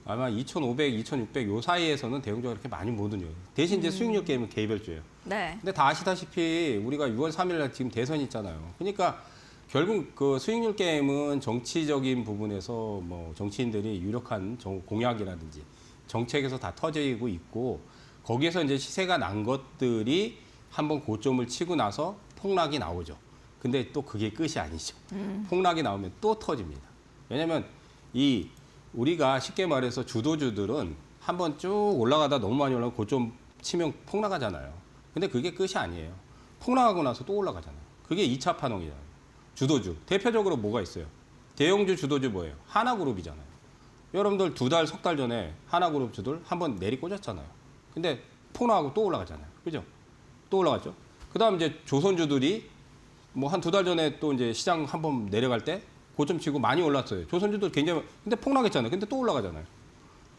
[SPEAKER 2] 아마 2,500, 2,600 요 사이에서는 대형주가 그렇게 많이 못 오요. 대신 이제 수익률 게임은 개별주예요.
[SPEAKER 1] 네.
[SPEAKER 2] 근데 다 아시다시피 우리가 6월 3일 날 지금 대선 있잖아요. 그러니까 결국 그 수익률 게임은 정치적인 부분에서 뭐 정치인들이 유력한 공약이라든지 정책에서 다 터지고 있고 거기에서 이제 시세가 난 것들이 한번 고점을 치고 나서 폭락이 나오죠. 근데 또 그게 끝이 아니죠. 폭락이 나오면 또 터집니다. 왜냐하면 우리가 쉽게 말해서 주도주들은 한번 쭉 올라가다 너무 많이 올라가고 고점 치면 폭락하잖아요. 근데 그게 끝이 아니에요. 폭락하고 나서 또 올라가잖아요. 그게 2차 파동이잖아요. 주도주. 대표적으로 뭐가 있어요? 대형주 주도주 뭐예요? 하나그룹이잖아요. 여러분들 2달, 석 달 전에 하나그룹 주들 한번 내리 꽂았잖아요. 근데 폭락하고 또 올라가잖아요. 그죠? 또 올라갔죠. 그 다음 이제 조선주들이 뭐 한 2달 전에 또 이제 시장 한번 내려갈 때 고점 치고 많이 올랐어요. 조선주들 굉장히, 근데 폭락했잖아요. 근데 또 올라가잖아요.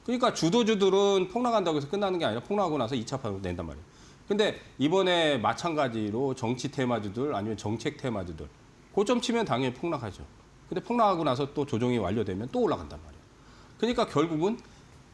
[SPEAKER 2] 그러니까 주도주들은 폭락한다고 해서 끝나는 게 아니라 폭락하고 나서 2차 파동 낸단 말이에요. 근데 이번에 마찬가지로 정치 테마주들 아니면 정책 테마주들 고점 치면 당연히 폭락하죠. 근데 폭락하고 나서 또 조정이 완료되면 또 올라간단 말이에요. 그러니까 결국은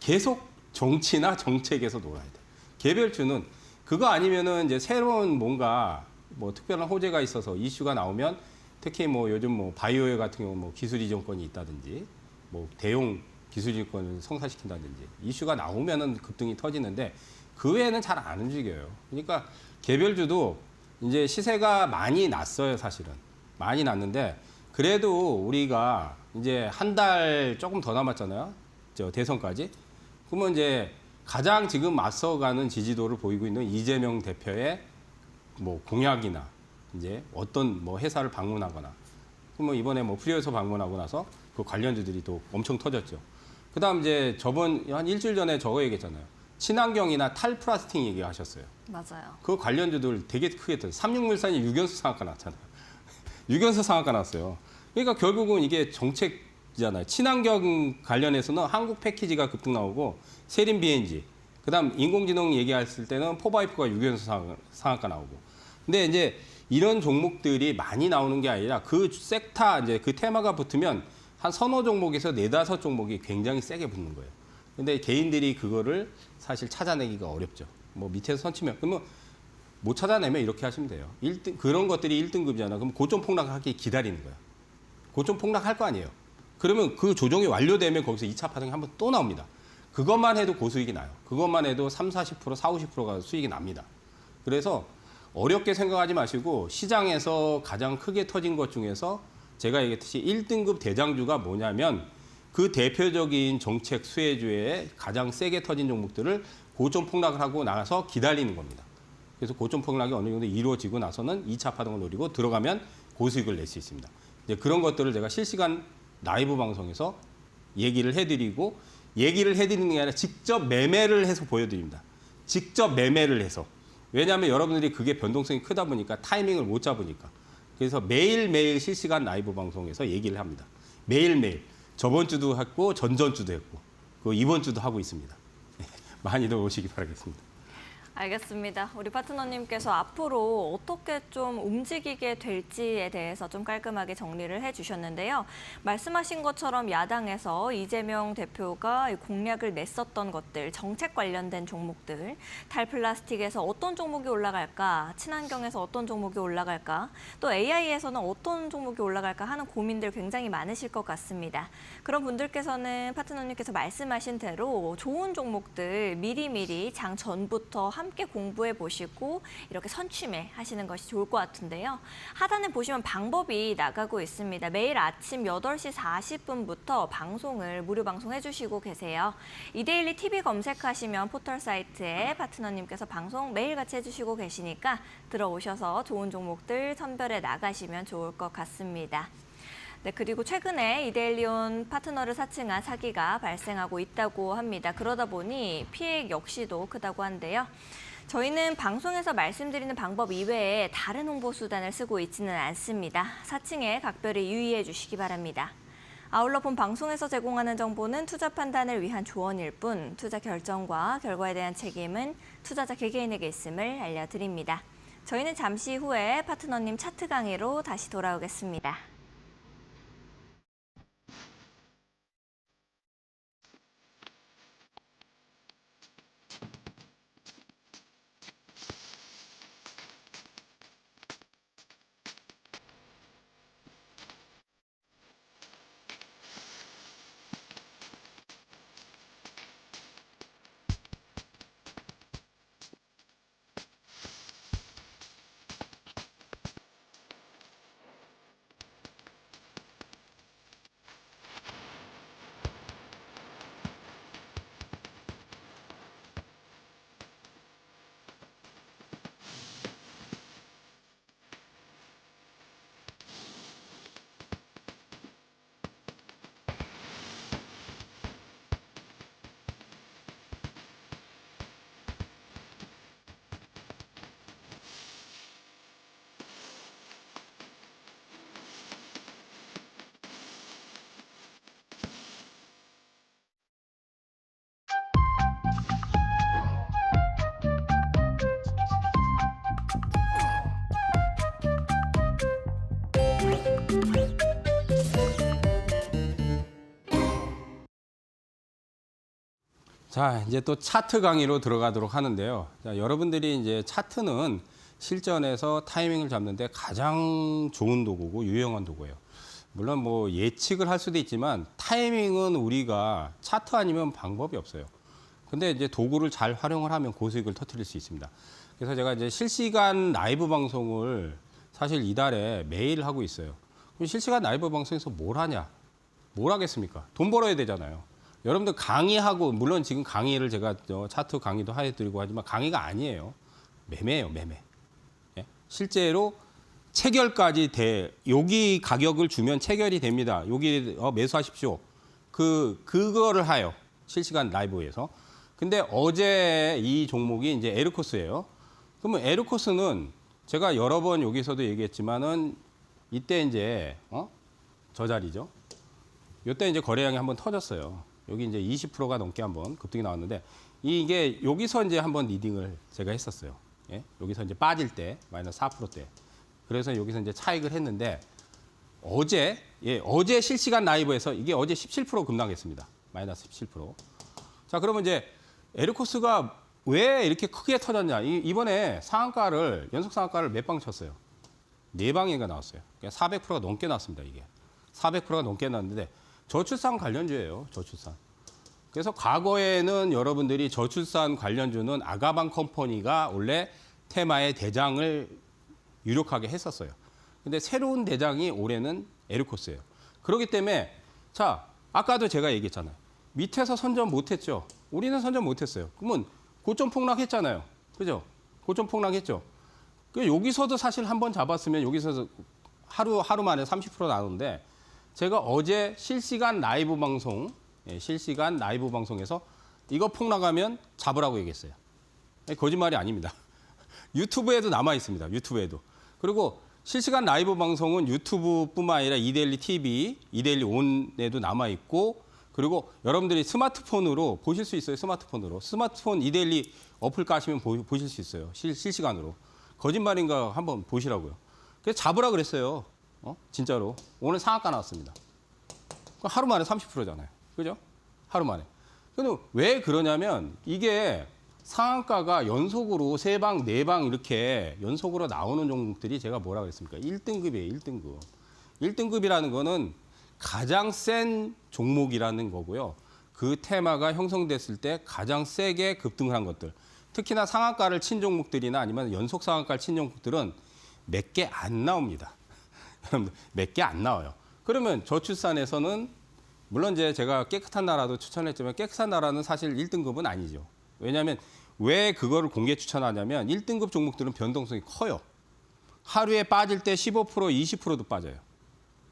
[SPEAKER 2] 계속 정치나 정책에서 놀아야 돼요. 개별주는 그거 아니면은 이제 새로운 뭔가 뭐 특별한 호재가 있어서 이슈가 나오면 특히 뭐 요즘 뭐 바이오웨어 같은 경우 뭐 기술 이전권이 있다든지 뭐 대용 기술 이전권을 성사시킨다든지 이슈가 나오면은 급등이 터지는데 그 외에는 잘 안 움직여요. 그러니까 개별주도 이제 시세가 많이 났어요, 사실은. 많이 났는데 그래도 우리가 이제 한 달 조금 더 남았잖아요. 저 대선까지. 그러면 이제 가장 지금 맞서가는 지지도를 보이고 있는 이재명 대표의 뭐 공약이나 이제 어떤 뭐 회사를 방문하거나 그러면 이번에 뭐 프리웨어에서 방문하고 나서 그 관련주들이 또 엄청 터졌죠. 그다음 이제 저번 한 일주일 전에 저거 얘기했잖아요. 친환경이나 탈플라스틱 얘기하셨어요.
[SPEAKER 1] 맞아요.
[SPEAKER 2] 그 관련주들 되게 크게 떴어요. 삼육물산이 유견수 상한가 났잖아요. 유견수 상한가 났어요. 그러니까 결국은 이게 정책이잖아요. 친환경 관련해서는 한국 패키지가 급등 나오고 세림 BNG, 그다음 인공지능 얘기했을 때는 포바이프가 유견수 상한가 나오고. 근데 이제 이런 종목들이 많이 나오는 게 아니라 그 섹터 이제 그 테마가 붙으면 한 서너 종목에서 네다섯 종목이 굉장히 세게 붙는 거예요. 근데 개인들이 그거를 사실 찾아내기가 어렵죠. 뭐 밑에서 선치면 그러면 못 찾아내면 이렇게 하시면 돼요. 1등 그런 것들이 1등급이잖아. 그럼 고점 폭락하기 기다리는 거야. 고점 폭락할 거 아니에요. 그러면 그 조정이 완료되면 거기서 2차 파동이 한번 또 나옵니다. 그것만 해도 고수익이 나요. 그것만 해도 3, 40%, 4, 50%가 수익이 납니다. 그래서 어렵게 생각하지 마시고 시장에서 가장 크게 터진 것 중에서 제가 얘기했듯이 1등급 대장주가 뭐냐면 그 대표적인 정책 수혜주에 가장 세게 터진 종목들을 고점 폭락을 하고 나서 기다리는 겁니다. 그래서 고점 폭락이 어느 정도 이루어지고 나서는 2차 파동을 노리고 들어가면 고수익을 낼 수 있습니다. 이제 그런 것들을 제가 실시간 라이브 방송에서 얘기를 해드리고 얘기를 해드리는 게 아니라 직접 매매를 해서 보여드립니다. 직접 매매를 해서. 왜냐하면 여러분들이 그게 변동성이 크다 보니까 타이밍을 못 잡으니까. 그래서 매일매일 실시간 라이브 방송에서 얘기를 합니다. 매일매일. 저번 주도 했고 전전주도 했고 그 이번 주도 하고 있습니다. 많이들 오시기 바라겠습니다.
[SPEAKER 1] 알겠습니다. 우리 파트너님께서 앞으로 어떻게 좀 움직이게 될지에 대해서 좀 깔끔하게 정리를 해주셨는데요. 말씀하신 것처럼 야당에서 이재명 대표가 공약을 냈었던 것들, 정책 관련된 종목들, 탈플라스틱에서 어떤 종목이 올라갈까, 친환경에서 어떤 종목이 올라갈까, 또 AI에서는 어떤 종목이 올라갈까 하는 고민들 굉장히 많으실 것 같습니다. 그런 분들께서는 파트너님께서 말씀하신 대로 좋은 종목들 미리미리 장 전부터 함께 공부해 보시고 이렇게 선취매 하시는 것이 좋을 것 같은데요. 하단에 보시면 방법이 나가고 있습니다. 매일 아침 8시 40분부터 방송을 무료 방송해 주시고 계세요. 이데일리 TV 검색하시면 포털 사이트에 파트너님께서 방송 매일같이 해주시고 계시니까 들어오셔서 좋은 종목들 선별해 나가시면 좋을 것 같습니다. 네, 그리고 최근에 이데일리온 파트너를 사칭한 사기가 발생하고 있다고 합니다. 그러다 보니 피해 역시도 크다고 한데요. 저희는 방송에서 말씀드리는 방법 이외에 다른 홍보 수단을 쓰고 있지는 않습니다. 사칭에 각별히 유의해 주시기 바랍니다. 아울러 본 방송에서 제공하는 정보는 투자 판단을 위한 조언일 뿐 투자 결정과 결과에 대한 책임은 투자자 개개인에게 있음을 알려드립니다. 저희는 잠시 후에 파트너님 차트 강의로 다시 돌아오겠습니다.
[SPEAKER 2] 자, 이제 또 차트 강의로 들어가도록 하는데요. 자, 여러분들이 이제 차트는 실전에서 타이밍을 잡는데 가장 좋은 도구고 유용한 도구예요. 물론 뭐 예측을 할 수도 있지만 타이밍은 우리가 차트 아니면 방법이 없어요. 근데 이제 도구를 잘 활용을 하면 고수익을 터뜨릴 수 있습니다. 그래서 제가 이제 실시간 라이브 방송을 사실 이달에 매일 하고 있어요. 그럼 실시간 라이브 방송에서 뭘 하냐? 뭘 하겠습니까? 돈 벌어야 되잖아요. 여러분들 강의하고, 물론 지금 강의를 제가 차트 강의도 해드리고 하지만 강의가 아니에요. 매매예요, 매매. 예? 실제로 체결까지 여기 가격을 주면 체결이 됩니다. 여기 매수하십시오. 그거를 해요. 실시간 라이브에서. 근데 어제 이 종목이 이제 에르코스예요. 그러면 에르코스는 제가 여러 번 여기서도 얘기했지만은 이때 이제 저 자리죠. 이때 이제 거래량이 한번 터졌어요. 여기 이제 20%가 넘게 한번 급등이 나왔는데 이게 여기서 이제 한번 리딩을 제가 했었어요. 예? 여기서 이제 빠질 때 마이너스 4%대. 그래서 여기서 이제 차익을 했는데 어제 실시간 라이브에서 이게 어제 17% 급락했습니다. 마이너스 17%. 자, 그러면 이제 에르코스가 왜 이렇게 크게 터졌냐? 이번에 상한가를 연속 상한가를 몇 방 쳤어요? 4방인가 나왔어요. 그러니까 400%가 넘게 나왔습니다. 이게 400%가 넘게 나왔는데 저출산 관련주예요. 저출산. 그래서 과거에는 여러분들이 저출산 관련주는 아가방 컴퍼니가 원래 테마의 대장을 유력하게 했었어요. 근데 새로운 대장이 올해는 에르코스예요. 그렇기 때문에 자, 아까도 제가 얘기했잖아요. 밑에서 선점 못했죠. 우리는 선점 못했어요. 그러면 고점 폭락했잖아요. 그죠? 고점 폭락했죠. 여기서도 사실 한번 잡았으면 여기서 하루 만에 30% 나오는데 제가 어제 실시간 라이브 방송에서 이거 폭락하면 잡으라고 얘기했어요. 거짓말이 아닙니다. 유튜브에도 남아 있습니다. 유튜브에도. 그리고 실시간 라이브 방송은 유튜브뿐만 아니라 이데일리 TV, 이데일리 온에도 남아 있고 그리고 여러분들이 스마트폰으로 보실 수 있어요. 스마트폰 이데일리 어플 까시면 보실 수 있어요. 실시간으로. 거짓말인가 한번 보시라고요. 그래서 잡으라 그랬어요. 진짜로. 오늘 상한가 나왔습니다. 하루 만에 30%잖아요. 그죠? 하루 만에. 근데 왜 그러냐면 이게 상한가가 연속으로 3방, 4방 이렇게 연속으로 나오는 종목들이 제가 뭐라 그랬습니까? 1등급이에요, 1등급. 1등급이라는 거는 가장 센 종목이라는 거고요. 그 테마가 형성됐을 때 가장 세게 급등을 한 것들. 특히나 상한가를 친 종목들이나 아니면 연속 상한가를 친 종목들은 몇 개 안 나옵니다. 여러분들, 몇 개 안 나와요. 그러면 저출산에서는 물론 이제 제가 깨끗한 나라도 추천했지만 깨끗한 나라는 사실 1등급은 아니죠. 왜냐하면 왜 그거를 공개 추천하냐면 1등급 종목들은 변동성이 커요. 하루에 빠질 때 15%, 20%도 빠져요.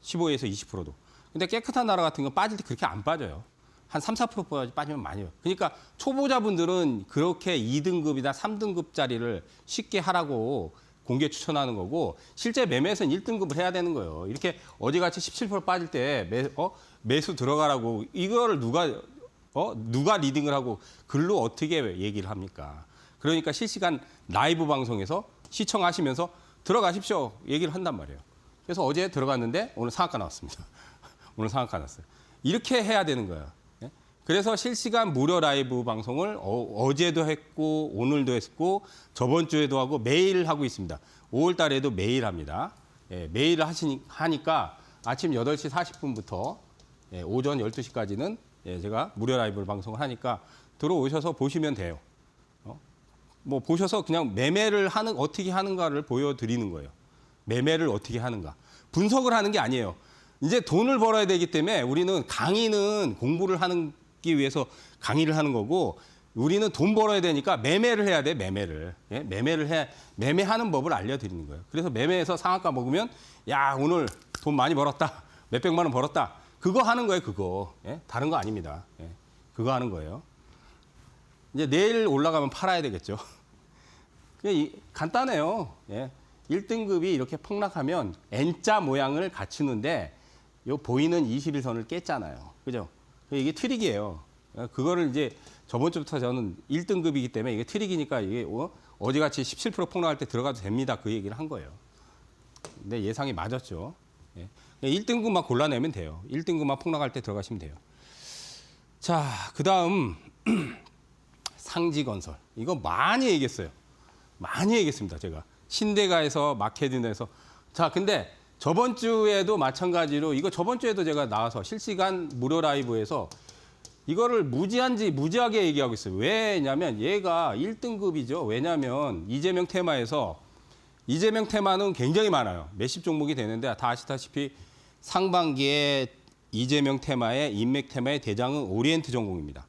[SPEAKER 2] 15에서 20%도. 근데 깨끗한 나라 같은 건 빠질 때 그렇게 안 빠져요. 한 3, 4% 빠지면 많이 해요. 그러니까 초보자분들은 그렇게 2등급이나 3등급짜리를 쉽게 하라고 공개 추천하는 거고 실제 매매에서는 1등급을 해야 되는 거예요. 이렇게 어제같이 17% 빠질 때 매수 들어가라고 이거를 누가 리딩을 하고 글로 어떻게 얘기를 합니까? 그러니까 실시간 라이브 방송에서 시청하시면서 들어가십시오. 얘기를 한단 말이에요. 그래서 어제 들어갔는데 오늘 상한가 나왔습니다. 오늘 상한가 났어요. 이렇게 해야 되는 거예요. 예? 그래서 실시간 무료 라이브 방송을 어제도 했고 오늘도 했고 저번 주에도 하고 매일 하고 있습니다. 5월 달에도 매일 합니다. 예, 매일 하니까 아침 8시 40분부터 오전 12시까지는 제가 무료 라이브 방송을 하니까 들어오셔서 보시면 돼요. 뭐 보셔서 그냥 매매를 어떻게 하는가를 보여드리는 거예요. 매매를 어떻게 하는가. 분석을 하는 게 아니에요. 이제 돈을 벌어야 되기 때문에 우리는 강의는 공부를 하기 위해서 강의를 하는 거고 우리는 돈 벌어야 되니까 매매를 해야 돼, 매매를. 예? 매매하는 법을 알려드리는 거예요. 그래서 매매해서 상한가 먹으면 야, 오늘 돈 많이 벌었다. 몇백만 원 벌었다. 그거 하는 거예요, 그거. 예? 다른 거 아닙니다. 예? 그거 하는 거예요. 이제 내일 올라가면 팔아야 되겠죠. 간단해요. 예? 1등급이 이렇게 폭락하면 N자 모양을 갖추는데 요 보이는 21선을 깼잖아요. 그죠? 이게 트릭이에요. 그거를 이제 저번 주부터 저는 1등급이기 때문에 이게 트릭이니까 이게 어제같이 17% 폭락할 때 들어가도 됩니다. 그 얘기를 한 거예요. 근데 예상이 맞았죠. 예. 1등급만 골라내면 돼요. 1등급만 폭락할 때 들어가시면 돼요. 자, 그다음 상지건설. 이거 많이 얘기했어요. 많이 얘기했습니다. 제가. 신대가에서 마케딘에서. 자, 근데 저번 주에도 마찬가지로 이거 저번 주에도 제가 나와서 실시간 무료 라이브에서 이거를 무지하게 얘기하고 있어요. 왜냐면 얘가 1등급이죠. 왜냐면 이재명 테마에서 이재명 테마는 굉장히 많아요. 몇십 종목이 되는데 다 아시다시피 상반기에 이재명 테마의 인맥 테마의 대장은 오리엔트 전공입니다.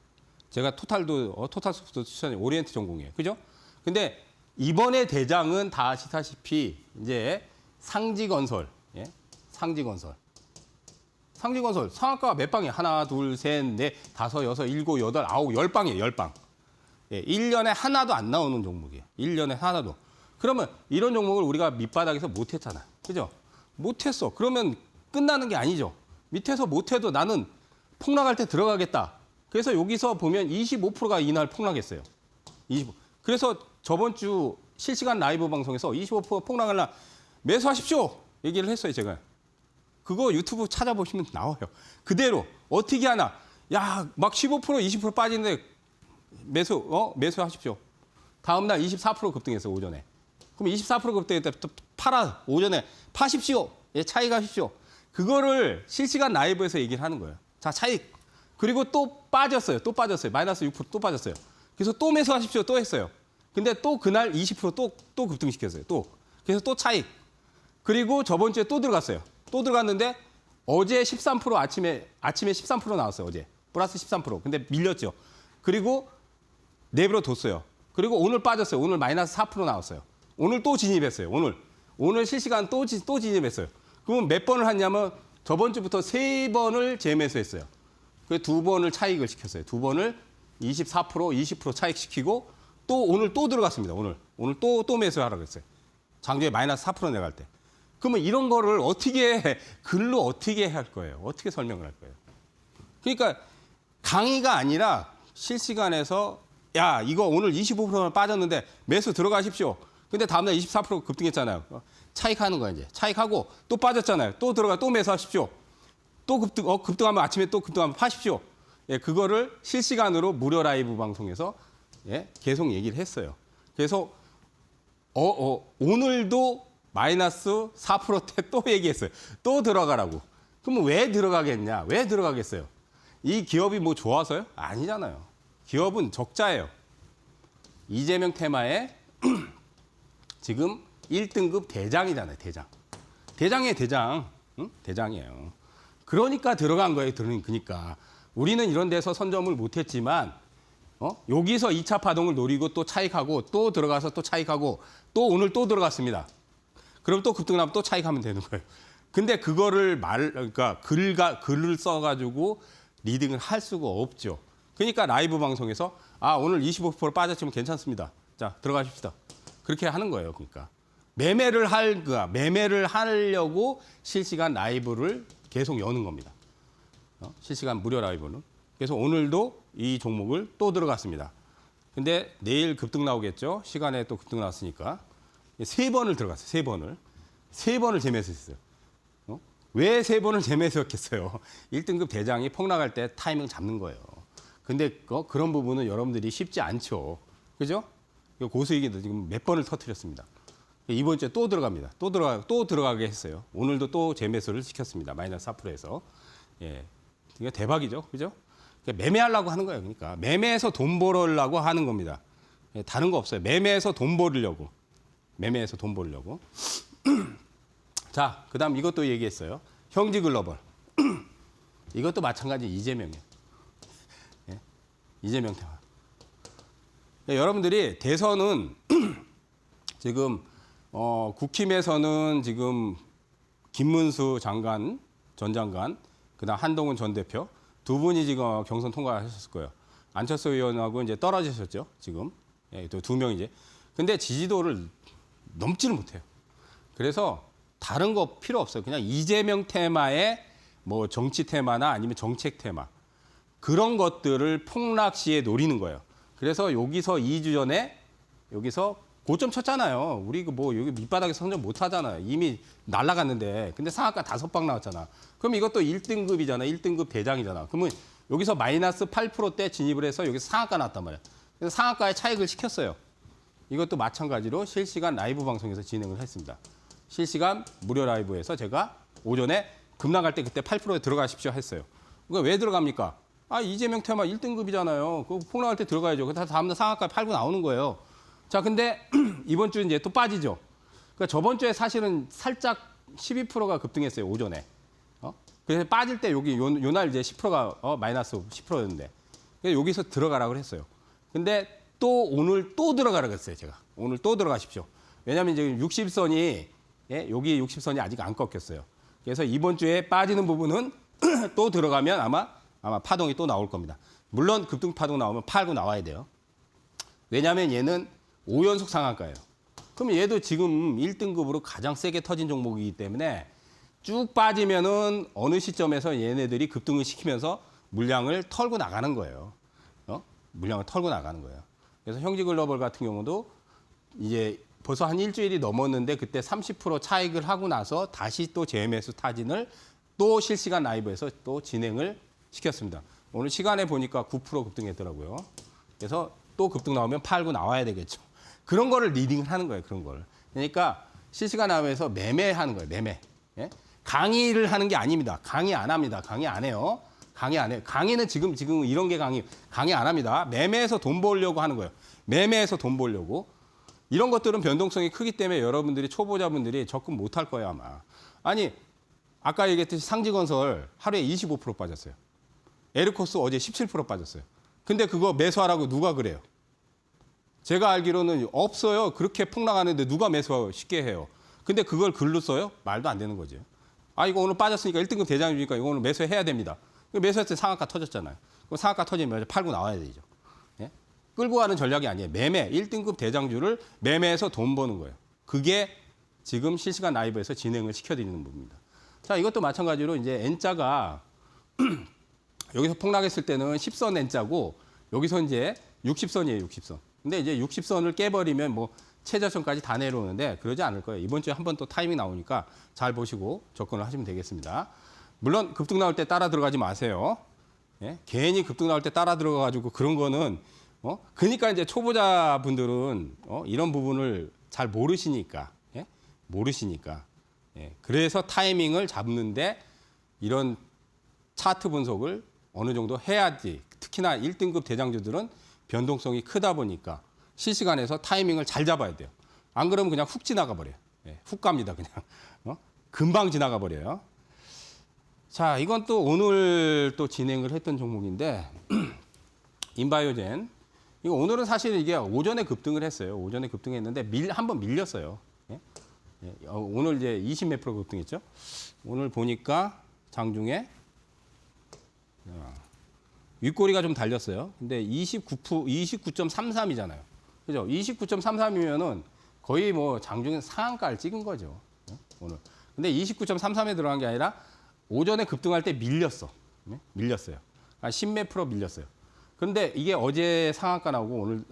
[SPEAKER 2] 제가 토탈소프트 추천해 오리엔트 전공이에요. 그죠? 근데 이번에 대장은 다 아시다시피 이제 상지건설. 예? 상지건설 상한가가 몇 방이에요? 하나, 둘, 셋, 넷, 다섯, 여섯, 일곱, 여덟, 아홉, 10방이에요. 10방. 예, 1년에 하나도 안 나오는 종목이에요. 1년에 하나도. 그러면 이런 종목을 우리가 밑바닥에서 못했잖아. 그죠? 못했어. 그러면 끝나는 게 아니죠. 밑에서 못해도 나는 폭락할 때 들어가겠다. 그래서 여기서 보면 25%가 이날 폭락했어요. 25. 그래서 저번 주 실시간 라이브 방송에서 25% 폭락을 나 매수하십시오. 얘기를 했어요, 제가. 그거 유튜브 찾아보시면 나와요. 그대로 어떻게 하나? 야, 막 15%, 20% 빠지는데 매수하십시오. 다음 날 24% 급등했어요, 오전에. 그럼 24% 급등했을 때 또 팔아 오전에 파십시오. 예, 차익 하십시오. 그거를 실시간 라이브에서 얘기를 하는 거예요. 자, 차익. 그리고 또 빠졌어요. 또 빠졌어요. 마이너스 6%또 빠졌어요. 그래서 또 매수하십시오. 또 했어요. 근데 또 그날 20% 또 급등시켰어요. 또. 그래서 또 차익. 그리고 저번 주에 또 들어갔어요. 또 들어갔는데 어제 13% 아침에 13% 나왔어요. 어제. 플러스 13%. 근데 밀렸죠. 그리고 내버려 뒀어요. 그리고 오늘 빠졌어요. 오늘 마이너스 4% 나왔어요. 오늘 또 진입했어요. 오늘 실시간 또 진입했어요. 그러면 몇 번을 했냐면 저번 주부터 3번을 재매수했어요. 그 2번을 차익을 시켰어요. 2번을 24%, 20% 차익 시키고 또 오늘 또 들어갔습니다. 오늘 또 매수하라고 했어요. 장중에 마이너스 4% 내갈 때. 그러면 이런 거를 글로 어떻게 할 거예요? 어떻게 설명을 할 거예요? 그러니까 강의가 아니라 실시간에서 야, 이거 오늘 25%만 빠졌는데 매수 들어가십시오. 근데 다음날 24% 급등했잖아요. 차익하는 거야, 이제. 차익하고 또 빠졌잖아요. 또 또 매수하십시오. 또 급등하면 아침에 또 급등하면 파십시오. 예, 그거를 실시간으로 무료 라이브 방송에서 예, 계속 얘기를 했어요. 그래서 오늘도 마이너스 4%대 또 얘기했어요. 또 들어가라고. 그러면 왜 들어가겠냐? 왜 들어가겠어요? 이 기업이 뭐 좋아서요? 아니잖아요. 기업은 적자예요. 이재명 테마에 지금 1등급 대장이잖아요. 대장이에요, 대장. 응? 대장이에요. 그러니까 들어간 거예요. 그러니까. 우리는 이런 데서 선점을 못했지만 여기서 2차 파동을 노리고 또 차익하고 또 들어가서 또 차익하고 또 오늘 또 들어갔습니다. 그럼 또 급등하면 또 차익하면 되는 거예요. 근데 그거를 그러니까 글을 써가지고 리딩을 할 수가 없죠. 그러니까 라이브 방송에서 오늘 25% 빠졌지만 괜찮습니다. 자, 들어가십시다. 그렇게 하는 거예요. 그러니까 매매를 하려고 실시간 라이브를 계속 여는 겁니다. 실시간 무료 라이브는. 그래서 오늘도 이 종목을 또 들어갔습니다. 근데 내일 급등 나오겠죠. 시간에 또 급등 나왔으니까. 3번을 들어갔어요. 3번을. 3번을 재매수했어요. 왜 3번을 재매수했겠어요? 1등급 대장이 폭락할 때 타이밍 잡는 거예요. 근데 그런 부분은 여러분들이 쉽지 않죠. 그죠? 고수익이 지금 몇 번을 터뜨렸습니다. 이번 주에 또 들어갑니다. 또 들어가게 했어요. 오늘도 또 재매수를 시켰습니다. 마이너스 4%에서. 예. 이게 대박이죠. 그죠? 그러니까 매매하려고 하는 거예요. 그러니까 매매해서 돈 벌으려고 하는 겁니다. 예, 다른 거 없어요. 매매해서 돈 벌으려고. 자, 그다음 이것도 얘기했어요. 형지글로벌. 이것도 마찬가지 이재명이에요. 예? 이재명 테마. 그러니까 여러분들이 대선은 지금 국힘에서는 지금 김문수 장관, 전 장관, 그다음 한동훈 전 대표 두 분이 지금 경선 통과하셨을 거예요. 안철수 의원하고 이제 떨어지셨죠. 지금 예, 또 2명이지. 근데 지지도를 넘지를 못해요. 그래서 다른 거 필요 없어요. 그냥 이재명 테마의 뭐 정치 테마나 아니면 정책 테마 그런 것들을 폭락 시에 노리는 거예요. 그래서 여기서 2주 전에 여기서 고점 쳤잖아요. 우리 뭐 여기 밑바닥에서 선점 못 하잖아요. 이미 날아갔는데. 근데 상한가 5방 나왔잖아. 그럼 이것도 1등급이잖아. 1등급 대장이잖아. 그러면 여기서 마이너스 8%대 진입을 해서 여기서 상한가 나왔단 말이야. 그래서 상한가에 차익을 시켰어요. 이것도 마찬가지로 실시간 라이브 방송에서 진행을 했습니다. 실시간 무료 라이브에서 제가 오전에 급락할 때 그때 8%에 들어가십시오 했어요. 그러니까 왜 들어갑니까? 이재명 테마 1등급이잖아요. 그 폭락할 때 들어가야죠. 다음날 상한가에 팔고 나오는 거예요. 자, 근데 이번 주 이제 또 빠지죠. 그러니까 저번 주에 사실은 살짝 12%가 급등했어요, 오전에. 그래서 빠질 때 요날 이제 10%가 마이너스 10%였는데. 그래서 여기서 들어가라고 했어요. 근데 또 오늘 또 들어가라고 했어요, 제가. 오늘 또 들어가십시오. 왜냐하면 이제 60선이 여기 60선이 아직 안 꺾였어요. 그래서 이번 주에 빠지는 부분은 또 들어가면 아마 파동이 또 나올 겁니다. 물론 급등 파동 나오면 팔고 나와야 돼요. 왜냐하면 얘는 5연속 상한가예요. 그럼 얘도 지금 1등급으로 가장 세게 터진 종목이기 때문에 쭉 빠지면은 어느 시점에서 얘네들이 급등을 시키면서 물량을 털고 나가는 거예요. 물량을 털고 나가는 거예요. 그래서 형지글로벌 같은 경우도 이제 벌써 한 일주일이 넘었는데 그때 30% 차익을 하고 나서 다시 또 JMS 타진을 또 실시간 라이브에서 또 진행을 시켰습니다. 오늘 시간에 보니까 9% 급등했더라고요. 그래서 또 급등 나오면 팔고 나와야 되겠죠. 그런 거를 리딩을 하는 거예요. 그런 걸. 그러니까 실시간 라이브에서 매매하는 거예요. 매매. 예? 강의를 하는 게 아닙니다. 강의 안 합니다. 강의 안 해요. 강의 안 해요. 강의는 지금 이런 게 강의 안 합니다. 매매해서 돈 벌려고 하는 거예요. 매매해서 돈 벌려고. 이런 것들은 변동성이 크기 때문에 여러분들이 초보자분들이 접근 못 할 거예요, 아마. 아니, 아까 얘기했듯이 상지건설 하루에 25% 빠졌어요. 에르코스 어제 17% 빠졌어요. 근데 그거 매수하라고 누가 그래요? 제가 알기로는 없어요. 그렇게 폭락하는데 누가 매수 쉽게 해요. 근데 그걸 글로 써요? 말도 안 되는 거죠. 아, 이거 오늘 빠졌으니까 1등급 대장주니까 이거 오늘 매수해야 됩니다. 매수했을 때 상한가 터졌잖아요. 그럼 상한가 터지면 팔고 나와야 되죠. 예? 끌고 가는 전략이 아니에요. 매매, 1등급 대장주를 매매해서 돈 버는 거예요. 그게 지금 실시간 라이브에서 진행을 시켜드리는 부분입니다. 자, 이것도 마찬가지로 이제 N자가 여기서 폭락했을 때는 10선 N자고 여기서 이제 60선이에요, 60선. 근데 이제 60선을 깨버리면 뭐 최저선까지 다 내려오는데 그러지 않을 거예요. 이번 주에 한 번 또 타이밍 나오니까 잘 보시고 접근을 하시면 되겠습니다. 물론 급등 나올 때 따라 들어가지 마세요. 예? 괜히 급등 나올 때 따라 들어가가지고 그런 거는 그러니까 이제 초보자분들은 이런 부분을 잘 모르시니까 예? 모르시니까 예. 그래서 타이밍을 잡는데 이런 차트 분석을 어느 정도 해야지. 특히나 1등급 대장주들은 변동성이 크다 보니까 실시간에서 타이밍을 잘 잡아야 돼요. 안 그러면 그냥 훅 지나가 버려요. 예, 훅 갑니다, 그냥. 금방 지나가 버려요. 자, 이건 또 오늘 또 진행을 했던 종목인데 인바이오젠. 이거 오늘은 사실 이게 오전에 급등을 했어요. 오전에 급등했는데 한번 밀렸어요. 예? 예, 오늘 이제 20몇 프로 급등했죠. 오늘 보니까 장중에 윗꼬리가 좀 달렸어요. 근데 29.33이잖아요. 그죠? 29.33이면은 거의 뭐 장중에 상한가를 찍은 거죠. 오늘. 근데 29.33에 들어간 게 아니라 오전에 급등할 때 밀렸어. 밀렸어요. 한 10몇 프로 밀렸어요. 근데 이게 어제 상한가 나오고 오늘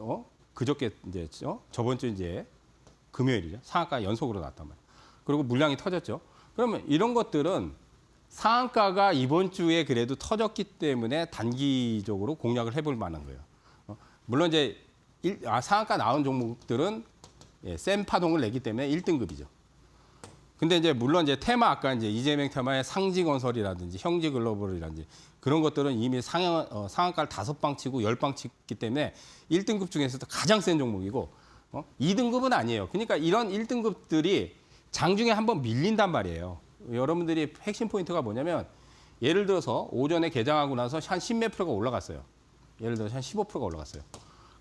[SPEAKER 2] 그저께 이제 저번 주 이제 금요일이죠. 상한가 연속으로 나왔단 말이에요. 그리고 물량이 터졌죠. 그러면 이런 것들은 상한가가 이번 주에 그래도 터졌기 때문에 단기적으로 공략을 해볼 만한 거예요. 물론 이제 상한가 나온 종목들은 센 파동을 내기 때문에 1등급이죠. 근데 이제 물론 이제 테마 아까 이제 이재명 테마의 상지건설이라든지 형지글로벌이라든지 그런 것들은 이미 상한가를 5방 치고 10방 치기 때문에 1등급 중에서도 가장 센 종목이고 2등급은 아니에요. 그러니까 이런 1등급들이 장중에 한번 밀린단 말이에요. 여러분들이 핵심 포인트가 뭐냐면 예를 들어서 오전에 개장하고 나서 한 10몇 프로가 올라갔어요. 예를 들어서 한 15%가 올라갔어요.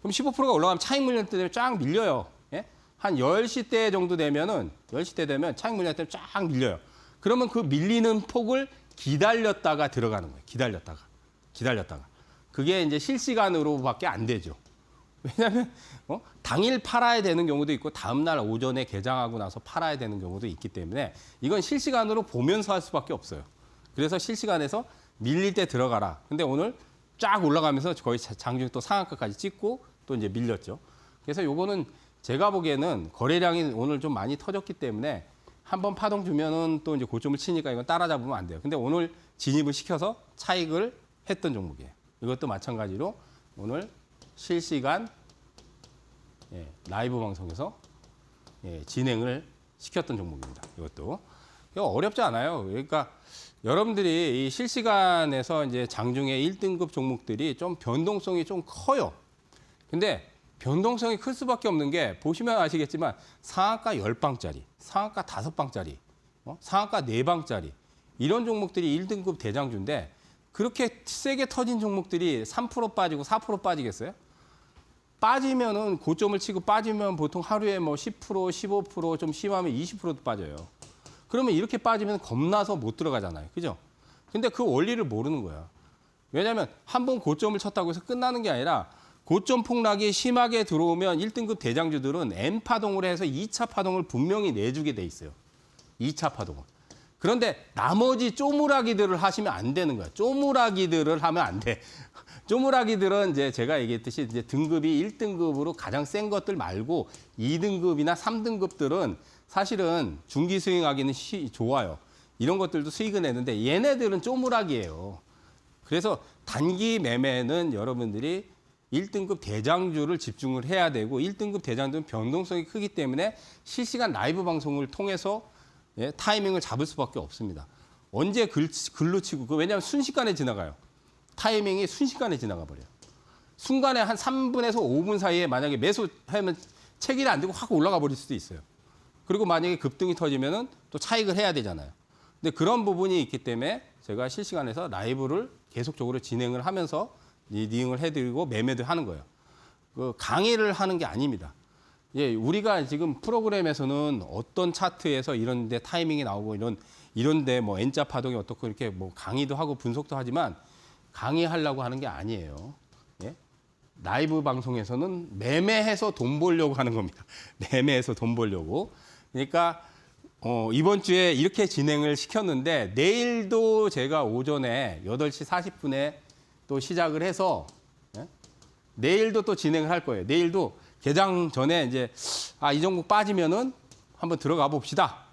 [SPEAKER 2] 그럼 15%가 올라가면 차익 물량 때문에 쫙 밀려요. 예? 한 10시 때 정도 되면은 10시 때 되면 차익 물량 때문에 쫙 밀려요. 그러면 그 밀리는 폭을 기다렸다가 들어가는 거예요. 기다렸다가. 그게 이제 실시간으로밖에 안 되죠. 왜냐하면 당일 팔아야 되는 경우도 있고 다음 날 오전에 개장하고 나서 팔아야 되는 경우도 있기 때문에 이건 실시간으로 보면서 할 수밖에 없어요. 그래서 실시간에서 밀릴 때 들어가라. 근데 오늘 쫙 올라가면서 거의 장중 또 상한가까지 찍고 또 이제 밀렸죠. 그래서 요거는 제가 보기에는 거래량이 오늘 좀 많이 터졌기 때문에 한번 파동 주면은 또 이제 고점을 치니까 이건 따라잡으면 안 돼요. 근데 오늘 진입을 시켜서 차익을 했던 종목이에요. 이것도 마찬가지로 오늘 실시간 라이브 방송에서 진행을 시켰던 종목입니다. 이것도 이거 어렵지 않아요. 그러니까 여러분들이 이 실시간에서 이제 장중에 1등급 종목들이 좀 변동성이 좀 커요. 근데 변동성이 클 수밖에 없는 게 보시면 아시겠지만 상한가 10방짜리, 상한가 5방짜리, 상한가 4방짜리 이런 종목들이 1등급 대장주인데 그렇게 세게 터진 종목들이 3% 빠지고 4% 빠지겠어요? 빠지면은 고점을 치고 빠지면 보통 하루에 뭐 10%, 15%, 좀 심하면 20%도 빠져요. 그러면 이렇게 빠지면 겁나서 못 들어가잖아요. 그죠? 근데 그 원리를 모르는 거야. 왜냐하면 한 번 고점을 쳤다고 해서 끝나는 게 아니라 고점 폭락이 심하게 들어오면 1등급 대장주들은 N파동으로 해서 2차 파동을 분명히 내주게 돼 있어요. 2차 파동을. 그런데 나머지 쪼무라기들을 하시면 안 되는 거야. 쪼무라기들을 하면 안 돼. 쪼무라기들은 이제 제가 얘기했듯이 이제 등급이 1등급으로 가장 센 것들 말고 2등급이나 3등급들은 사실은 중기 수익하기는 좋아요. 이런 것들도 수익을 내는데 얘네들은 쪼무라기예요. 그래서 단기 매매는 여러분들이 1등급 대장주를 집중을 해야 되고 1등급 대장주는 변동성이 크기 때문에 실시간 라이브 방송을 통해서 타이밍을 잡을 수밖에 없습니다. 언제 글로 치고 왜냐하면 순식간에 지나가요. 타이밍이 순식간에 지나가 버려요. 순간에 한 3분에서 5분 사이에 만약에 매수하면 체기를 안 들고 확 올라가 버릴 수도 있어요. 그리고 만약에 급등이 터지면은 또 차익을 해야 되잖아요. 근데 그런 부분이 있기 때문에 제가 실시간에서 라이브를 계속적으로 진행을 하면서 리딩을 해드리고 매매도 하는 거예요. 그 강의를 하는 게 아닙니다. 예, 우리가 지금 프로그램에서는 어떤 차트에서 이런데 타이밍이 나오고 이런데 뭐 N자 파동이 어떻고 이렇게 뭐 강의도 하고 분석도 하지만 강의하려고 하는 게 아니에요. 예? 라이브 방송에서는 매매해서 돈 벌려고 하는 겁니다. 매매해서 돈 벌려고. 그러니까 이번 주에 이렇게 진행을 시켰는데 내일도 제가 오전에 8시 40분에 또 시작을 해서 내일도 또 진행을 할 거예요. 내일도 개장 전에 이제 이 종목 빠지면은 한번 들어가 봅시다.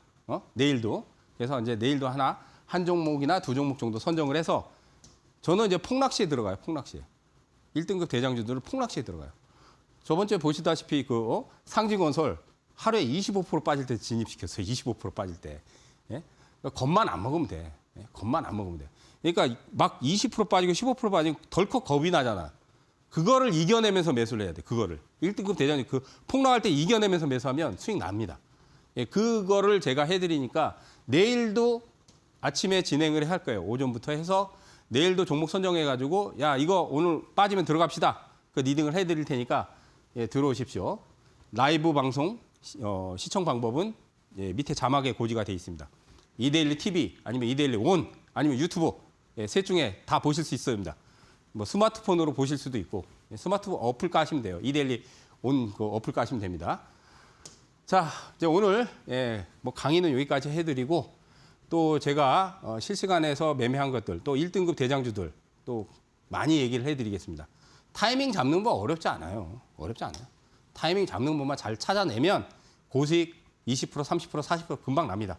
[SPEAKER 2] 내일도. 그래서 이제 내일도 한 종목이나 두 종목 정도 선정을 해서 저는 이제 폭락시에 들어가요. 폭락시에. 1등급 대장주들은 폭락시에 들어가요. 저번 주에 보시다시피 상진건설 하루에 25% 빠질 때 진입시켰어요. 25% 빠질 때. 예? 그러니까 겁만 안 먹으면 돼. 예? 겁만 안 먹으면 돼. 그러니까 막 20% 빠지고 15% 빠지고 덜컥 겁이 나잖아. 그거를 이겨내면서 매수를 해야 돼. 그거를. 1등급 대장주 폭락할 때 이겨내면서 매수하면 수익 납니다. 예, 그거를 제가 해드리니까 내일도 아침에 진행을 할 거예요. 오전부터 해서 내일도 종목 선정해가지고 야 이거 오늘 빠지면 들어갑시다. 그 리딩을 해드릴 테니까 들어오십시오. 라이브 방송 시청 방법은 밑에 자막에 고지가 돼 있습니다. 이데일리 TV 아니면 이데일리 온 아니면 유튜브 셋 중에 다 보실 수 있습니다. 뭐 스마트폰으로 보실 수도 있고 스마트폰 어플 까시면 돼요. 이데일리 온 그 어플 까시면 됩니다. 자 이제 오늘 뭐 강의는 여기까지 해드리고 또 제가 실시간에서 매매한 것들 또 1등급 대장주들 또 많이 얘기를 해드리겠습니다. 타이밍 잡는 법 어렵지 않아요. 어렵지 않아요. 타이밍 잡는 법만 잘 찾아내면 고수익 20%, 30%, 40% 금방 납니다.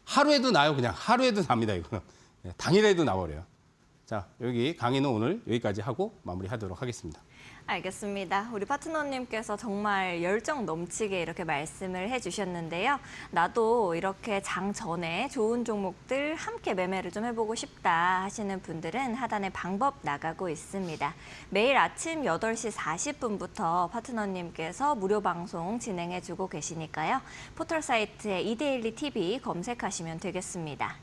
[SPEAKER 2] 하루에도 나요. 그냥 하루에도 납니다. 이거는. 당일에도 나버려요. 자, 여기 강의는 오늘 여기까지 하고 마무리하도록 하겠습니다.
[SPEAKER 1] 알겠습니다. 우리 파트너님께서 정말 열정 넘치게 이렇게 말씀을 해주셨는데요. 나도 이렇게 장 전에 좋은 종목들 함께 매매를 좀 해보고 싶다 하시는 분들은 하단에 방법 나가고 있습니다. 매일 아침 8시 40분부터 파트너님께서 무료 방송 진행해주고 계시니까요. 포털 사이트에 이데일리 TV 검색하시면 되겠습니다.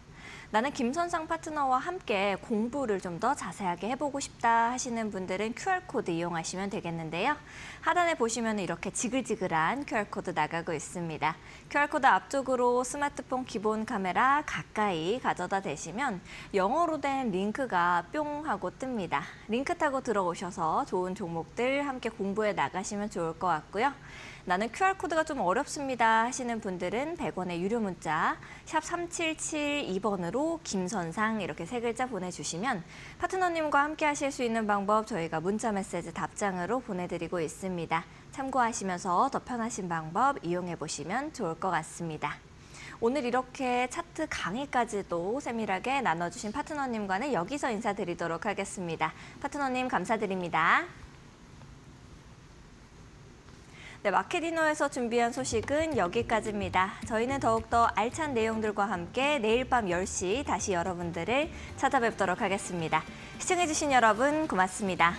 [SPEAKER 1] 나는 김선상 파트너와 함께 공부를 좀 더 자세하게 해보고 싶다 하시는 분들은 QR코드 이용하시면 되겠는데요. 하단에 보시면 이렇게 지글지글한 QR코드 나가고 있습니다. QR코드 앞쪽으로 스마트폰 기본 카메라 가까이 가져다 대시면 영어로 된 링크가 뿅 하고 뜹니다. 링크 타고 들어오셔서 좋은 종목들 함께 공부해 나가시면 좋을 것 같고요. 나는 QR코드가 좀 어렵습니다 하시는 분들은 100원의 유료 문자 샵 3772번으로 김선상 이렇게 3글자 보내주시면 파트너님과 함께 하실 수 있는 방법 저희가 문자 메시지 답장으로 보내드리고 있습니다. 참고하시면서 더 편하신 방법 이용해 보시면 좋을 것 같습니다. 오늘 이렇게 차트 강의까지도 세밀하게 나눠주신 파트너님과는 여기서 인사드리도록 하겠습니다. 파트너님 감사드립니다. 네, 마켓이노에서 준비한 소식은 여기까지입니다. 저희는 더욱더 알찬 내용들과 함께 내일 밤 10시 다시 여러분들을 찾아뵙도록 하겠습니다. 시청해주신 여러분 고맙습니다.